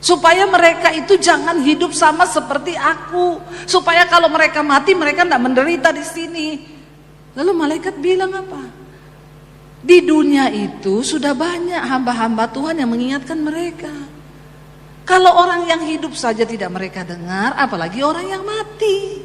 supaya mereka itu jangan hidup sama seperti aku. Supaya kalau mereka mati, mereka tidak menderita di sini. Lalu malaikat bilang apa? Di dunia itu sudah banyak hamba-hamba Tuhan yang mengingatkan mereka. Kalau orang yang hidup saja tidak mereka dengar, apalagi orang yang mati.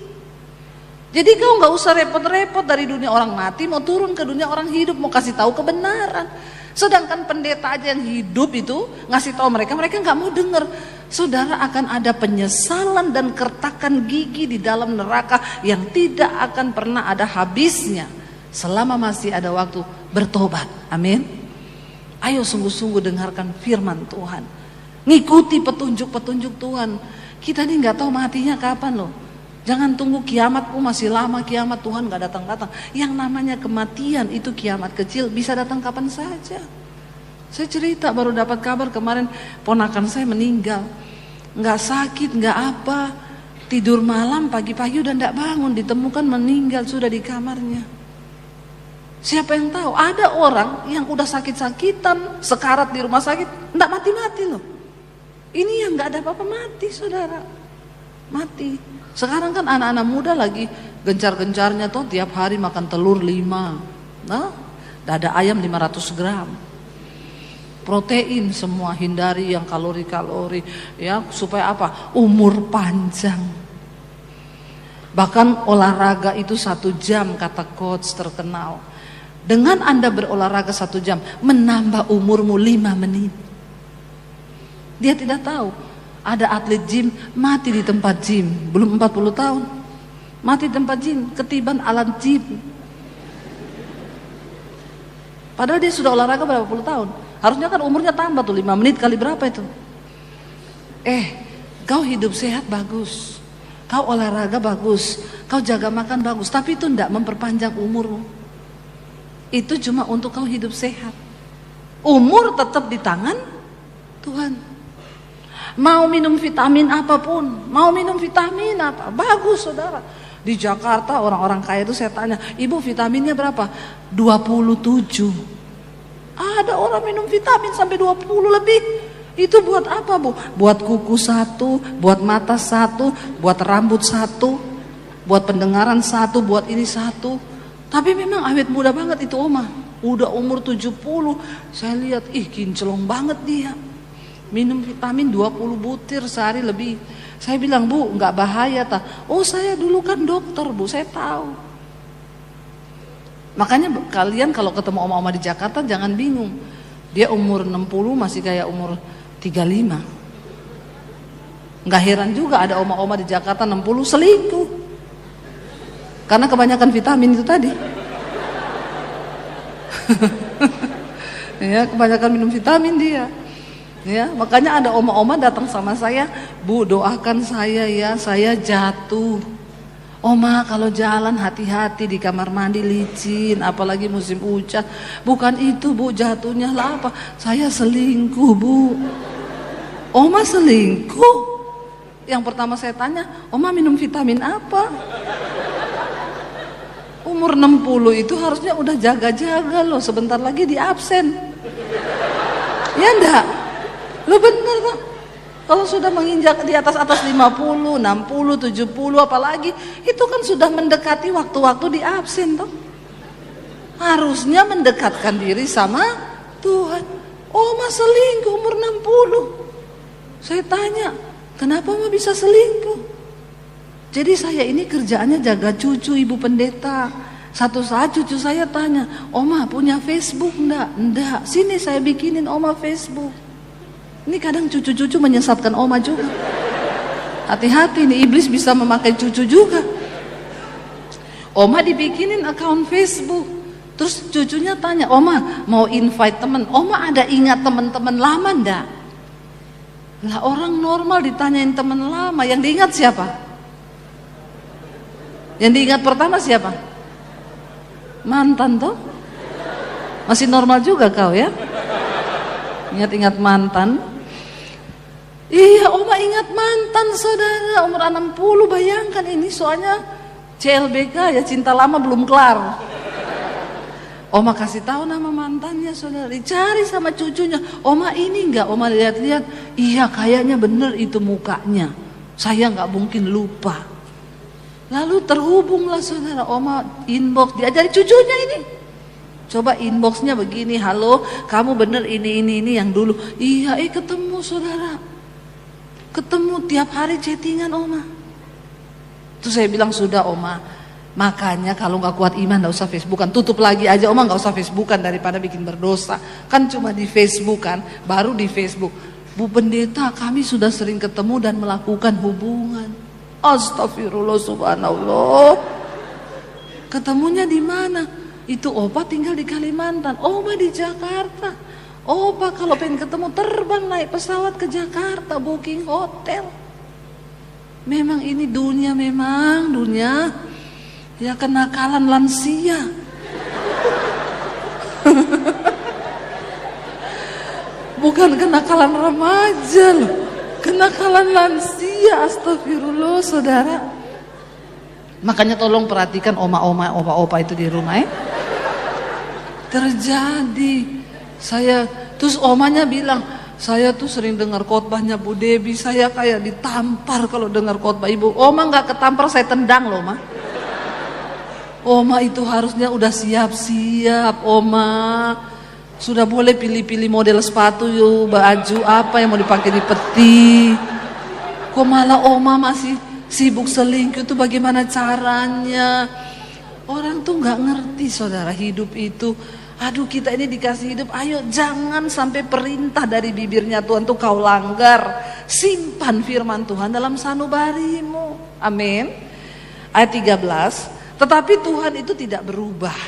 Jadi kau nggak usah repot-repot dari dunia orang mati, mau turun ke dunia orang hidup, mau kasih tahu kebenaran. Sedangkan pendeta aja yang hidup itu ngasih tahu mereka nggak mau dengar. Saudara, akan ada penyesalan dan kertakan gigi di dalam neraka yang tidak akan pernah ada habisnya selama masih ada waktu bertobat. Amin. Ayo sungguh-sungguh dengarkan firman Tuhan. ngikuti petunjuk-petunjuk Tuhan. Kita ini nggak tahu matinya kapan loh. Jangan tunggu kiamat, masih lama kiamat, Tuhan nggak datang-datang. Yang namanya kematian itu kiamat kecil, bisa datang kapan saja. Saya cerita baru dapat kabar kemarin ponakan saya meninggal, nggak sakit, nggak apa, tidur malam pagi-pagi udah nggak bangun, ditemukan meninggal sudah di kamarnya. Siapa yang tahu? Ada orang yang udah sakit-sakitan, sekarat di rumah sakit, nggak mati-mati loh. Ini yang nggak ada apa-apa mati, saudara, mati. Sekarang kan anak-anak muda lagi gencar-gencarnya tuh tiap hari makan telur 5, nah, dada ayam 500 gram. Protein semua, hindari yang kalori-kalori ya, supaya apa? Umur panjang. Bahkan olahraga itu 1 jam kata coach terkenal. Dengan Anda berolahraga 1 jam menambah umurmu 5 menit. Dia tidak tahu ada atlet gym mati di tempat gym belum 40 tahun. Mati di tempat gym ketiban alat gym. Padahal dia sudah olahraga berapa puluh tahun. Harusnya kan umurnya tambah tuh 5 menit kali berapa itu. Kau hidup sehat bagus, kau olahraga bagus, kau jaga makan bagus, tapi itu tidak memperpanjang umurmu. Itu cuma untuk kau hidup sehat. Umur tetap di tangan Tuhan. Mau minum vitamin apapun, mau minum vitamin apa, bagus saudara. Di Jakarta orang-orang kaya itu saya tanya, ibu vitaminnya berapa? 27. Ada orang minum vitamin sampai 20 lebih. Itu buat apa bu? Buat kuku 1, buat mata 1, buat rambut 1, buat pendengaran 1, buat ini 1. Tapi memang awet muda banget itu oma. Udah umur 70, saya lihat kinclong banget dia. Minum vitamin 20 butir sehari lebih. Saya bilang, bu nggak bahaya tak? Oh saya dulu kan dokter bu, saya tahu. Makanya kalian kalau ketemu oma-oma di Jakarta jangan bingung. Dia umur 60 masih kayak umur 35. Nggak heran juga ada oma-oma di Jakarta 60 selingkuh. Karena kebanyakan vitamin itu tadi. Ya, kebanyakan minum vitamin dia. Ya, makanya ada oma-oma datang sama saya, bu doakan saya ya, saya jatuh. Oma kalau jalan hati-hati di kamar mandi licin, apalagi musim hujan. Bukan itu bu, jatuhnya lah apa? Saya selingkuh bu. Oma selingkuh? Yang pertama saya tanya, oma minum vitamin apa? Umur 60 itu harusnya udah jaga-jaga loh, sebentar lagi di absen. Ya enggak? Lo bener kok. Kalau sudah menginjak di atas 50, 60, 70 apalagi, itu kan sudah mendekati waktu-waktu di absen toh. Harusnya mendekatkan diri sama Tuhan. Oma selingkuh umur 60. Saya tanya, kenapa oma bisa selingkuh? Jadi saya ini kerjaannya jaga cucu ibu pendeta. Satu saat cucu saya tanya, oma punya Facebook enggak? Enggak, sini saya bikinin oma Facebook. Ini kadang cucu-cucu menyesatkan oma juga. Hati-hati nih, iblis bisa memakai cucu juga. Oma dibikinin akun Facebook. Terus cucunya tanya, oma mau invite teman. Oma ada ingat teman-teman lama enggak? Lah orang normal ditanyain teman lama, yang diingat siapa? Yang diingat pertama siapa? Mantan toh? Masih normal juga kau ya? Ingat-ingat mantan. Iya, oma ingat mantan saudara, umur 60, bayangkan ini soalnya CLBK ya, cinta lama belum kelar. Oma kasih tahu nama mantannya saudara, dicari sama cucunya. Oma ini enggak, oma lihat-lihat, iya kayaknya bener itu mukanya. Saya enggak mungkin lupa. Lalu terhubunglah saudara, oma inbox, diajari cucunya ini. Coba inboxnya begini, halo kamu bener ini yang dulu. Iya ketemu saudara. Ketemu tiap hari chattingan oma. Terus saya bilang sudah oma, makanya kalau nggak kuat iman nggak usah Facebookan, tutup lagi aja oma, nggak usah Facebookan daripada bikin berdosa. Kan cuma di Facebookan, baru di Facebook. Bu pendeta kami sudah sering ketemu dan melakukan hubungan. Astagfirullah subhanallah. Ketemunya di mana? Itu opa tinggal di Kalimantan, oma di Jakarta. Opa kalau pengen ketemu terbang naik pesawat ke Jakarta, booking hotel. Memang ini dunia, ya kenakalan lansia. Bukan kenakalan remaja loh, kenakalan lansia. Astagfirullah saudara. Makanya tolong perhatikan oma-oma, opa-opa itu di rumah ya. Terjadi. Terus omanya bilang, saya tuh sering dengar khotbahnya Bu Debi, saya kayak ditampar kalau dengar khotbah ibu. Oma nggak ketampar, saya tendang loh ma. Oma itu harusnya udah siap-siap, Oma. Sudah boleh pilih-pilih model sepatu yuk, baju apa yang mau dipakai di peti. Kok malah Oma masih sibuk selingkuh, itu bagaimana caranya? Orang tuh nggak ngerti saudara, hidup itu. Aduh kita ini dikasih hidup, ayo jangan sampai perintah dari bibirnya Tuhan tuh kau langgar. Simpan firman Tuhan dalam sanubarimu. Amin. Ayat 13, tetapi Tuhan itu tidak berubah.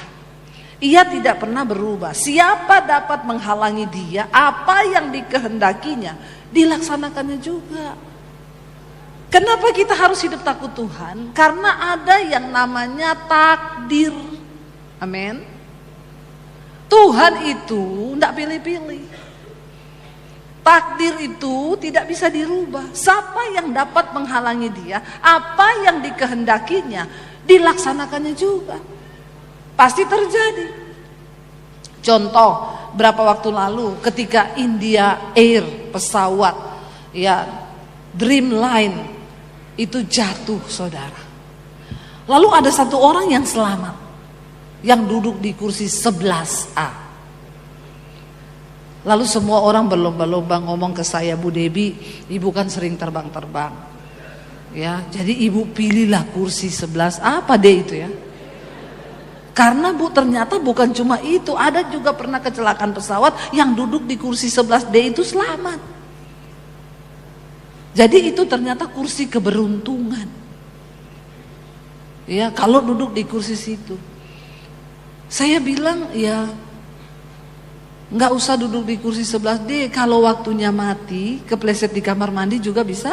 Ia tidak pernah berubah. Siapa dapat menghalangi dia? Apa yang dikehendakinya dilaksanakannya juga. Kenapa kita harus hidup takut Tuhan? Karena ada yang namanya takdir. Amin. Tuhan itu tidak pilih-pilih. Takdir itu tidak bisa dirubah. Siapa yang dapat menghalangi dia? Apa yang dikehendakinya dilaksanakannya juga. Pasti terjadi. Contoh, berapa waktu lalu ketika India Air pesawat ya Dreamline itu jatuh saudara. Lalu ada satu orang yang selamat, yang duduk di kursi 11A. Lalu semua orang berlomba-lomba ngomong ke saya, Bu Debi, ibu kan sering terbang-terbang. Ya, jadi ibu pilihlah kursi 11A apa D itu ya. Karena Bu ternyata bukan cuma itu, ada juga pernah kecelakaan pesawat yang duduk di kursi 11D itu selamat. Jadi itu ternyata kursi keberuntungan. Ya, kalau duduk di kursi situ. Saya bilang ya nggak usah duduk di kursi 11D, kalau waktunya mati kepleset di kamar mandi juga bisa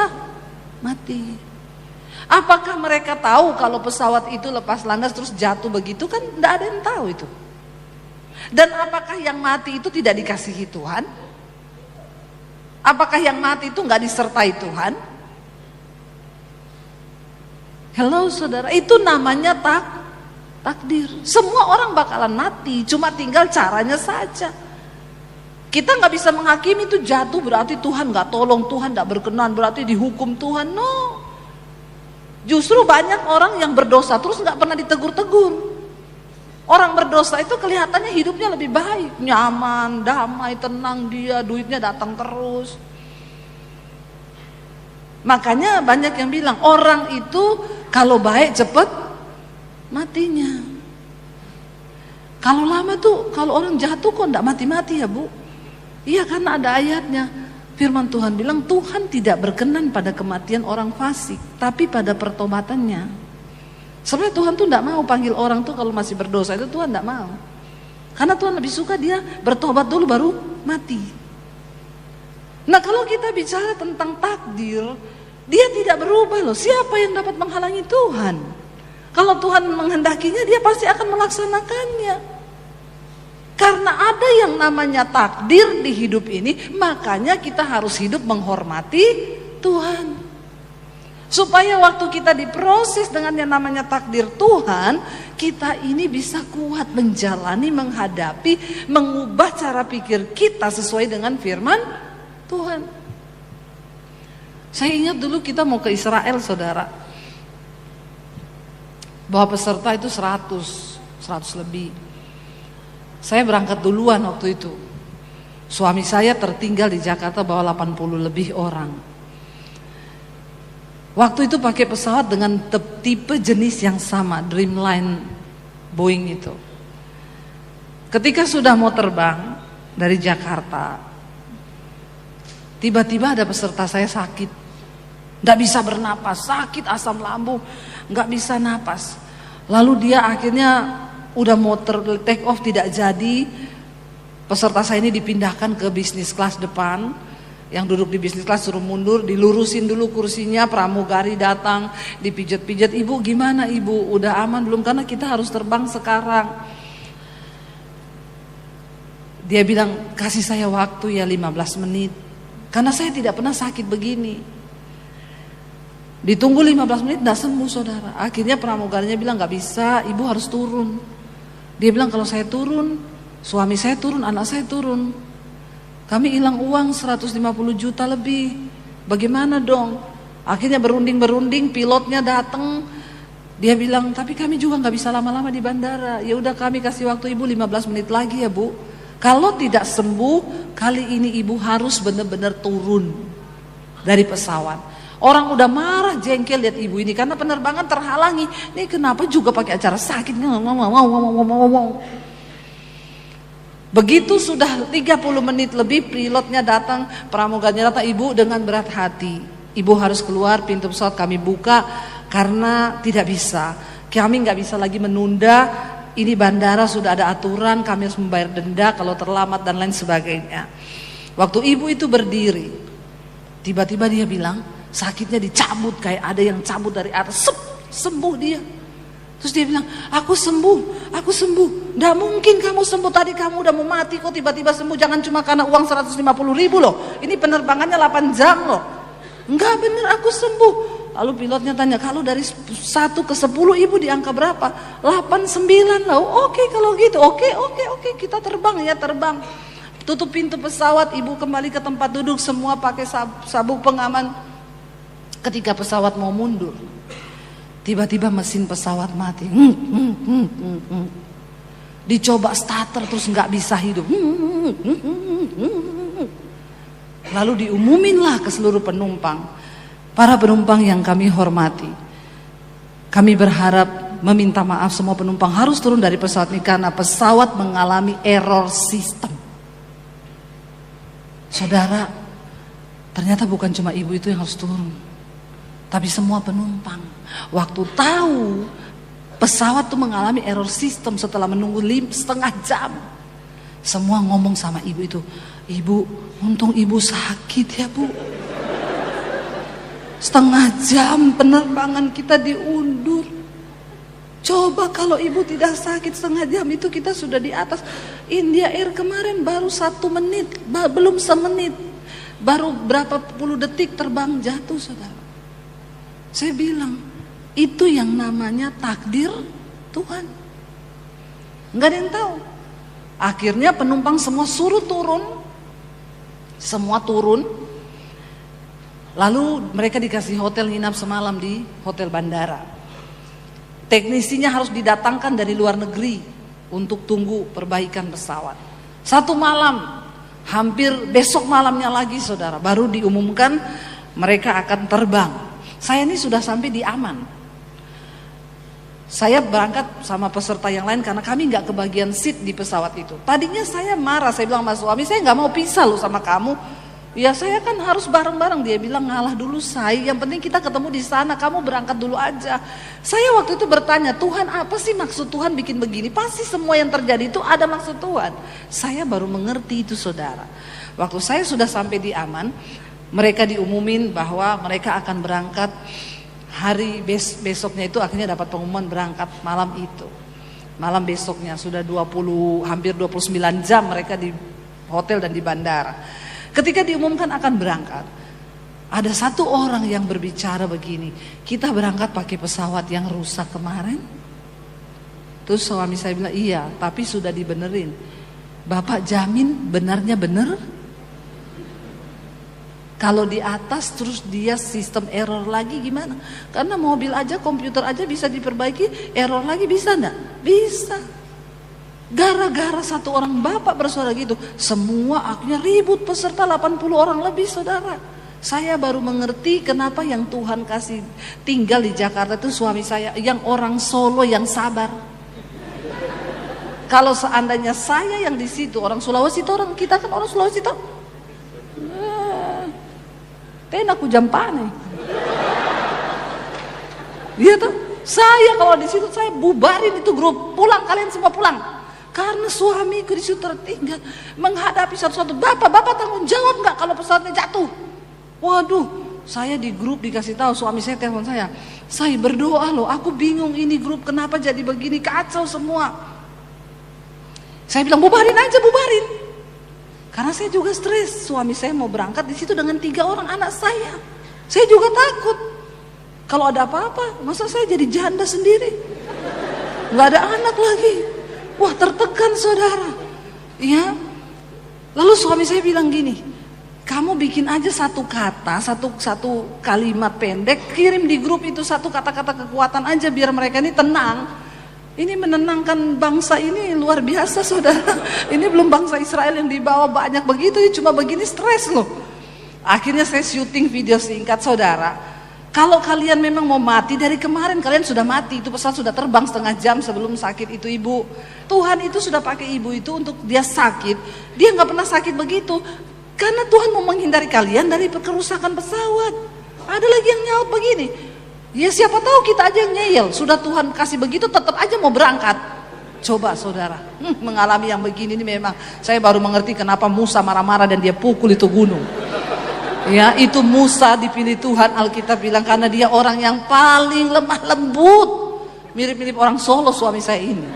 mati. Apakah mereka tahu kalau pesawat itu lepas landas terus jatuh begitu? Kan nggak ada yang tahu itu. Dan apakah yang mati itu tidak dikasihi Tuhan? Apakah yang mati itu nggak disertai Tuhan? Hello saudara, itu namanya takdir. Semua orang bakalan mati, cuma tinggal caranya saja. Kita nggak bisa menghakimi itu jatuh berarti Tuhan nggak tolong, Tuhan nggak berkenan, berarti dihukum Tuhan. No, justru banyak orang yang berdosa terus nggak pernah ditegur-tegur. Orang berdosa itu kelihatannya hidupnya lebih baik, nyaman, damai, tenang dia, duitnya datang terus. Makanya banyak yang bilang orang itu kalau baik cepet matinya. Kalau lama tuh, kalau orang jatuh kok enggak mati-mati ya Bu? Iya, karena ada ayatnya. Firman Tuhan bilang Tuhan tidak berkenan pada kematian orang fasik, tapi pada pertobatannya. Sebenarnya Tuhan tuh enggak mau panggil orang tuh kalau masih berdosa, itu Tuhan enggak mau. Karena Tuhan lebih suka dia bertobat dulu baru mati. Nah kalau kita bicara tentang takdir, dia tidak berubah loh. Siapa yang dapat menghalangi Tuhan? Kalau Tuhan menghendakinya, dia pasti akan melaksanakannya. Karena ada yang namanya takdir di hidup ini, makanya kita harus hidup menghormati Tuhan. Supaya waktu kita diproses dengan yang namanya takdir Tuhan, kita ini bisa kuat menjalani, menghadapi, mengubah cara pikir kita sesuai dengan firman Tuhan. Saya ingat dulu kita mau ke Israel saudara. Bawa peserta itu 100 lebih. Saya berangkat duluan waktu itu. Suami saya tertinggal di Jakarta bawa 80 lebih orang. Waktu itu pakai pesawat dengan tipe jenis yang sama, Dreamline Boeing itu. Ketika sudah mau terbang dari Jakarta, tiba-tiba ada peserta saya sakit. Nggak bisa bernapas, sakit asam lambung, nggak bisa napas. Lalu dia akhirnya udah mau take off tidak jadi. Peserta saya ini dipindahkan ke bisnis kelas depan. Yang duduk di bisnis kelas suruh mundur, dilurusin dulu kursinya, pramugari datang, dipijat-pijat. Ibu gimana ibu, udah aman belum? Karena kita harus terbang sekarang. Dia bilang, kasih saya waktu ya 15 menit. Karena saya tidak pernah sakit begini. Ditunggu 15 menit, gak sembuh saudara. Akhirnya pramugarinya bilang, gak bisa, ibu harus turun. Dia bilang, kalau saya turun, suami saya turun, anak saya turun. Kami hilang uang 150 juta lebih. Bagaimana dong? Akhirnya berunding-berunding, pilotnya datang. Dia bilang, tapi kami juga gak bisa lama-lama di bandara. Ya udah kami kasih waktu ibu 15 menit lagi ya bu. Kalau tidak sembuh, kali ini ibu harus benar-benar turun dari pesawat. Orang udah marah, jengkel lihat ibu ini karena penerbangan terhalangi. Ini kenapa juga pakai acara sakit? Begitu sudah 30 menit lebih, pilotnya datang, pramugarinya datang, ibu dengan berat hati. Ibu harus keluar, pintu pesawat kami buka karena tidak bisa. Kami nggak bisa lagi menunda. Ini bandara sudah ada aturan, kami harus membayar denda kalau terlambat dan lain sebagainya. Waktu ibu itu berdiri, tiba-tiba dia bilang sakitnya dicabut, kayak ada yang cabut dari atas, sembuh dia. Terus dia bilang, aku sembuh. Nggak mungkin kamu sembuh, tadi kamu udah mau mati kok tiba-tiba sembuh. Jangan cuma karena uang 150 ribu loh. Ini penerbangannya 8 jam loh. Enggak bener, aku sembuh. Lalu pilotnya tanya, kalau dari 1 ke 10 ibu di angka berapa? 8, 9 lah. Oke kalau gitu, oke kita terbang ya terbang. Tutup pintu pesawat, ibu kembali ke tempat duduk, semua pakai sabuk pengaman. Ketika pesawat mau mundur, tiba-tiba mesin pesawat mati. Dicoba starter terus nggak bisa hidup. Lalu diumuminlah ke seluruh penumpang. Para penumpang yang kami hormati, kami berharap meminta maaf semua penumpang harus turun dari pesawat ini karena pesawat mengalami error sistem. Saudara, ternyata bukan cuma ibu itu yang harus turun, tapi semua penumpang. Waktu tahu pesawat tuh mengalami error sistem setelah menunggu setengah jam, semua ngomong sama ibu itu, ibu, untung ibu sakit ya bu. Setengah jam penerbangan kita diundur. Coba kalau ibu tidak sakit setengah jam itu kita sudah di atas. India Air kemarin baru 1 menit, belum semenit, baru berapa puluh detik terbang jatuh saudara. Saya bilang, itu yang namanya takdir Tuhan. Enggak ada yang tahu. Akhirnya penumpang semua suruh turun. Semua turun. Lalu mereka dikasih hotel nginap semalam di hotel bandara. Teknisinya harus didatangkan dari luar negeri untuk tunggu perbaikan pesawat. 1 malam, hampir besok malamnya lagi saudara, baru diumumkan mereka akan terbang. Saya ini sudah sampai di Aman. Saya berangkat sama peserta yang lain karena kami nggak kebagian seat di pesawat itu. Tadinya saya marah, saya bilang sama suami, saya nggak mau pisah loh sama kamu. Ya saya kan harus bareng-bareng. Dia bilang ngalah dulu say, yang penting kita ketemu di sana, kamu berangkat dulu aja. Saya waktu itu bertanya, Tuhan apa sih maksud Tuhan bikin begini? Pasti semua yang terjadi itu ada maksud Tuhan. Saya baru mengerti itu saudara. Waktu saya sudah sampai di Aman, mereka diumumin bahwa mereka akan berangkat hari besoknya itu, akhirnya dapat pengumuman berangkat malam itu. Malam besoknya sudah hampir 29 jam mereka di hotel dan di bandara. Ketika diumumkan akan berangkat, ada 1 orang yang berbicara begini, kita berangkat pakai pesawat yang rusak kemarin. Terus suami saya bilang, iya tapi sudah dibenerin. Bapak jamin benarnya bener? Kalau di atas terus dia sistem error lagi gimana? Karena mobil aja, komputer aja bisa diperbaiki, error lagi bisa enggak? Bisa. Gara-gara 1 orang bapak bersuara gitu, semua akhirnya ribut, peserta 80 orang lebih saudara. Saya baru mengerti kenapa yang Tuhan kasih tinggal di Jakarta itu suami saya yang orang Solo yang sabar. Kalau seandainya saya yang di situ orang Sulawesi itu, orang kita kan orang Sulawesi itu, tenaku jampane. Iya tuh, saya kalau di situ saya bubarin itu grup, pulang kalian semua pulang. Karena suamiku di situ tertinggal menghadapi satu-satu. Bapak tanggung jawab nggak kalau pesawatnya jatuh? Waduh, saya di grup dikasih tahu, suami saya telepon saya berdoa loh, aku bingung ini grup kenapa jadi begini, kacau semua. Saya bilang bubarin aja, bubarin. Karena saya juga stres, suami saya mau berangkat di situ dengan 3 orang anak saya. Saya juga takut. Kalau ada apa-apa, masa saya jadi janda sendiri? Nggak ada anak lagi. Wah, tertekan saudara. Ya. Lalu suami saya bilang gini, kamu bikin aja satu kata, satu kalimat pendek, kirim di grup itu satu kata-kata kekuatan aja biar mereka ini tenang. Ini menenangkan bangsa ini luar biasa saudara. Ini belum bangsa Israel yang dibawa banyak begitu, cuma begini stres loh. Akhirnya saya syuting video singkat saudara. Kalau kalian memang mau mati, dari kemarin kalian sudah mati. Itu pesawat sudah terbang setengah jam sebelum sakit itu ibu. Tuhan itu sudah pakai ibu itu untuk dia sakit. Dia gak pernah sakit begitu. Karena Tuhan mau menghindari kalian dari kerusakan pesawat. Ada lagi yang nyaut begini. Ya siapa tahu kita aja yang ngeyel. Sudah Tuhan kasih begitu tetap aja mau berangkat. Coba saudara, mengalami yang begini ini memang. Saya baru mengerti kenapa Musa marah-marah dan dia pukul itu gunung. Ya, itu Musa dipilih Tuhan, Alkitab bilang karena dia orang yang paling lemah lembut. Mirip-mirip orang Solo suami saya ini.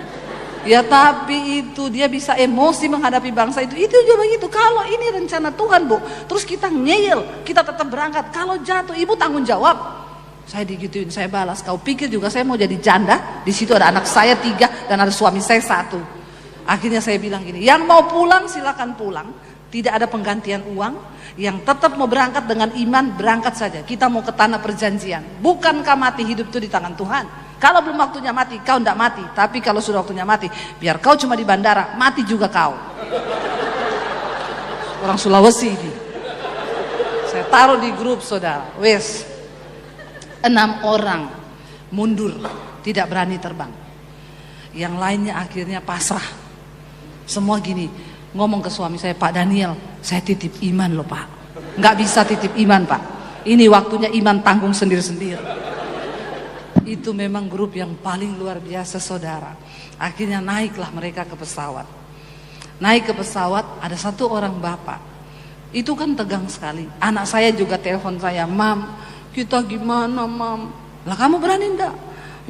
Ya tapi itu dia bisa emosi menghadapi bangsa itu juga begitu. Kalau ini rencana Tuhan bu, terus kita ngeyel, kita tetap berangkat. Kalau jatuh ibu tanggung jawab. Saya digituin, saya balas. Kau pikir juga saya mau jadi janda? Di situ ada anak saya 3 dan ada suami saya 1. Akhirnya saya bilang gini, yang mau pulang silakan pulang. Tidak ada penggantian uang. Yang tetap mau berangkat dengan iman berangkat saja. Kita mau ke tanah perjanjian. Bukankah mati hidup itu di tangan Tuhan? Kalau belum waktunya mati, kau tidak mati. Tapi kalau sudah waktunya mati, biar kau cuma di bandara, mati juga kau. Orang Sulawesi ini. Saya taruh di grup saudara. 6 orang mundur, tidak berani terbang. Yang lainnya akhirnya pasrah. Semua gini, ngomong ke suami saya, Pak Daniel, saya titip iman loh Pak. Nggak bisa titip iman Pak. Ini waktunya iman tanggung sendiri-sendiri. Itu memang grup yang paling luar biasa saudara. Akhirnya naiklah mereka ke pesawat. Naik ke pesawat, ada 1 orang bapak. Itu kan tegang sekali. Anak saya juga telepon saya, Mam, kita gimana Mam? Lah kamu berani enggak?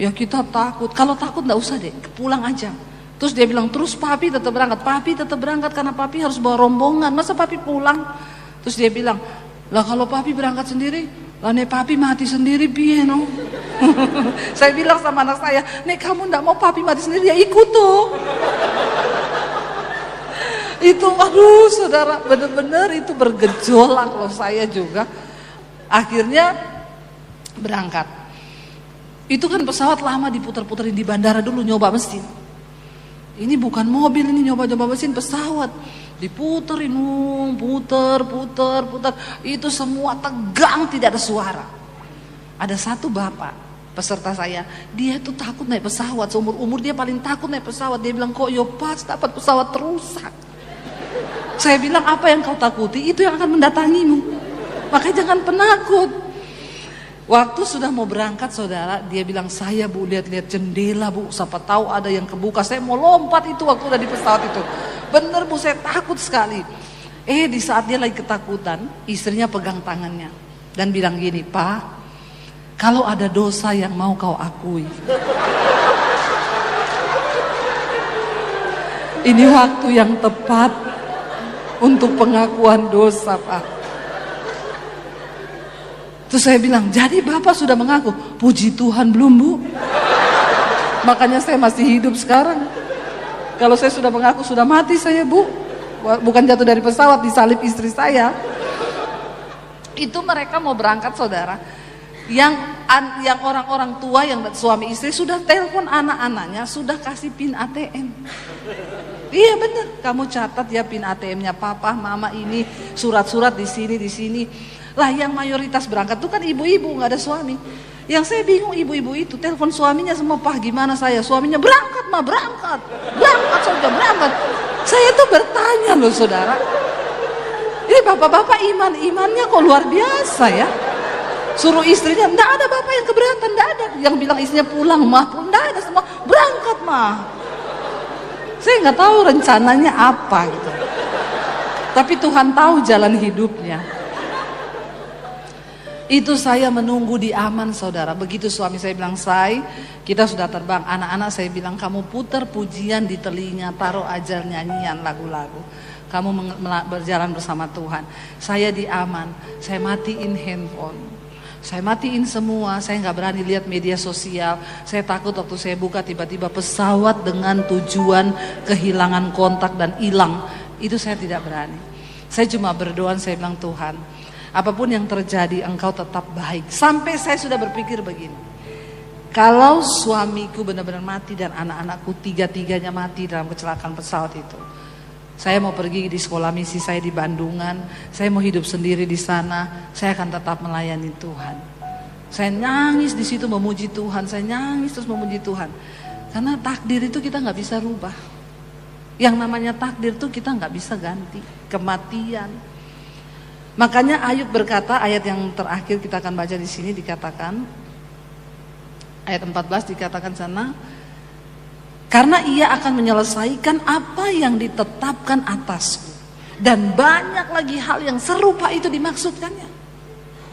Ya kita takut. Kalau takut enggak usah deh, pulang aja. Terus dia bilang, terus papi tetap berangkat. Papi tetap berangkat karena papi harus bawa rombongan. Masa papi pulang? Terus dia bilang, lah kalau papi berangkat sendiri, lah nek papi mati sendiri piye no? Saya bilang sama anak saya, nek kamu enggak mau papi mati sendiri ya ikut tuh. Itu aduh saudara, benar-benar itu bergejolak loh saya juga. Akhirnya berangkat. Itu kan pesawat lama diputar-putarin di bandara dulu nyoba mesin. Ini bukan mobil, ini nyoba-nyoba mesin pesawat. Diputerin, puter. Itu semua tegang, tidak ada suara. Ada 1 bapak peserta saya, dia tuh takut naik pesawat. Seumur-umur dia paling takut naik pesawat. Dia bilang, kok yo pas dapat pesawat terusak. Saya bilang, apa yang kau takuti itu yang akan mendatangimu. Makanya jangan penakut. Waktu sudah mau berangkat saudara, dia bilang, saya bu lihat-lihat jendela bu, siapa tahu ada yang kebuka. Saya mau lompat itu waktu udah di pesawat itu. Bener bu, saya takut sekali. Di saat dia lagi ketakutan, istrinya pegang tangannya dan bilang gini, Pak, kalau ada dosa yang mau kau akui, ini waktu yang tepat untuk pengakuan dosa Pak. Terus saya bilang, jadi Bapak sudah mengaku? Puji Tuhan belum bu. Makanya saya masih hidup sekarang. Kalau saya sudah mengaku sudah mati saya bu. Bukan jatuh dari pesawat, disalib istri saya. Itu mereka mau berangkat saudara. Yang orang-orang tua yang suami istri sudah telepon anak-anaknya, sudah kasih pin ATM. Iya benar, kamu catat ya pin ATM-nya papa, mama ini, surat-surat di sini. Lah yang mayoritas berangkat itu kan ibu-ibu, nggak ada suami. Yang saya bingung ibu-ibu itu telepon suaminya semua, Pak gimana saya? Suaminya berangkat saja berangkat. Saya tuh bertanya loh saudara, ini bapak-bapak imannya kok luar biasa ya. Suruh istrinya, enggak ada bapak yang keberatan, enggak ada. Yang bilang istrinya pulang mah, enggak ada, semua berangkat mah. Saya nggak tahu rencananya apa gitu. Tapi Tuhan tahu jalan hidupnya. Itu saya menunggu di Aman, saudara. Begitu suami saya bilang, kita sudah terbang. Anak-anak saya bilang, kamu putar pujian di telinga, taruh aja nyanyian lagu-lagu. Kamu berjalan bersama Tuhan. Saya di Aman, saya matiin handphone. Saya matiin semua, saya nggak berani lihat media sosial. Saya takut waktu saya buka tiba-tiba pesawat dengan tujuan kehilangan kontak dan hilang. Itu saya tidak berani. Saya cuma berdoa, saya bilang, Tuhan, apapun yang terjadi engkau tetap baik. Sampai saya sudah berpikir begini, kalau suamiku benar-benar mati dan anak-anakku tiga-tiganya mati dalam kecelakaan pesawat itu, saya mau pergi di sekolah misi saya di Bandungan, saya mau hidup sendiri di sana, saya akan tetap melayani Tuhan. Saya nangis di situ memuji Tuhan, saya nangis terus memuji Tuhan. Karena takdir itu kita nggak bisa rubah. Yang namanya takdir itu kita nggak bisa ganti, kematian. Makanya Ayub berkata, ayat yang terakhir kita akan baca di sini dikatakan, ayat 14 dikatakan sana, karena ia akan menyelesaikan apa yang ditetapkan atasku. Dan banyak lagi hal yang serupa itu dimaksudkannya.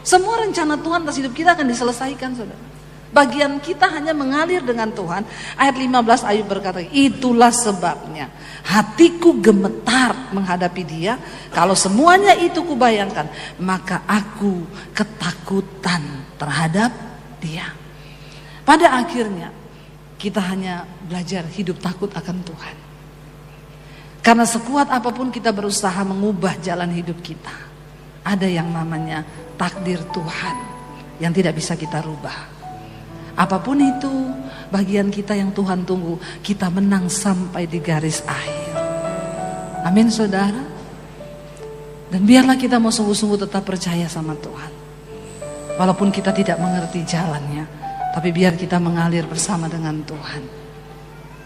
Semua rencana Tuhan atas hidup kita akan diselesaikan, saudara. Bagian kita hanya mengalir dengan Tuhan. Ayat 15 Ayub berkata, itulah sebabnya hatiku gemetar menghadapi dia. Kalau semuanya itu kubayangkan, maka aku ketakutan terhadap dia. Pada akhirnya kita hanya belajar hidup takut akan Tuhan. Karena sekuat apapun kita berusaha mengubah jalan hidup kita, ada yang namanya takdir Tuhan yang tidak bisa kita rubah. Apapun itu bagian kita yang Tuhan tunggu, kita menang sampai di garis akhir. Amin, saudara. Dan biarlah kita mau sungguh-sungguh tetap percaya sama Tuhan. Walaupun kita tidak mengerti jalannya, tapi biar kita mengalir bersama dengan Tuhan.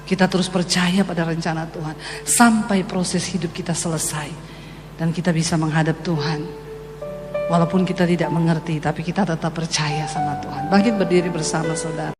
Kita terus percaya pada rencana Tuhan sampai proses hidup kita selesai dan kita bisa menghadap Tuhan. Walaupun kita tidak mengerti, tapi kita tetap percaya sama Tuhan. Bangkit berdiri bersama, saudara.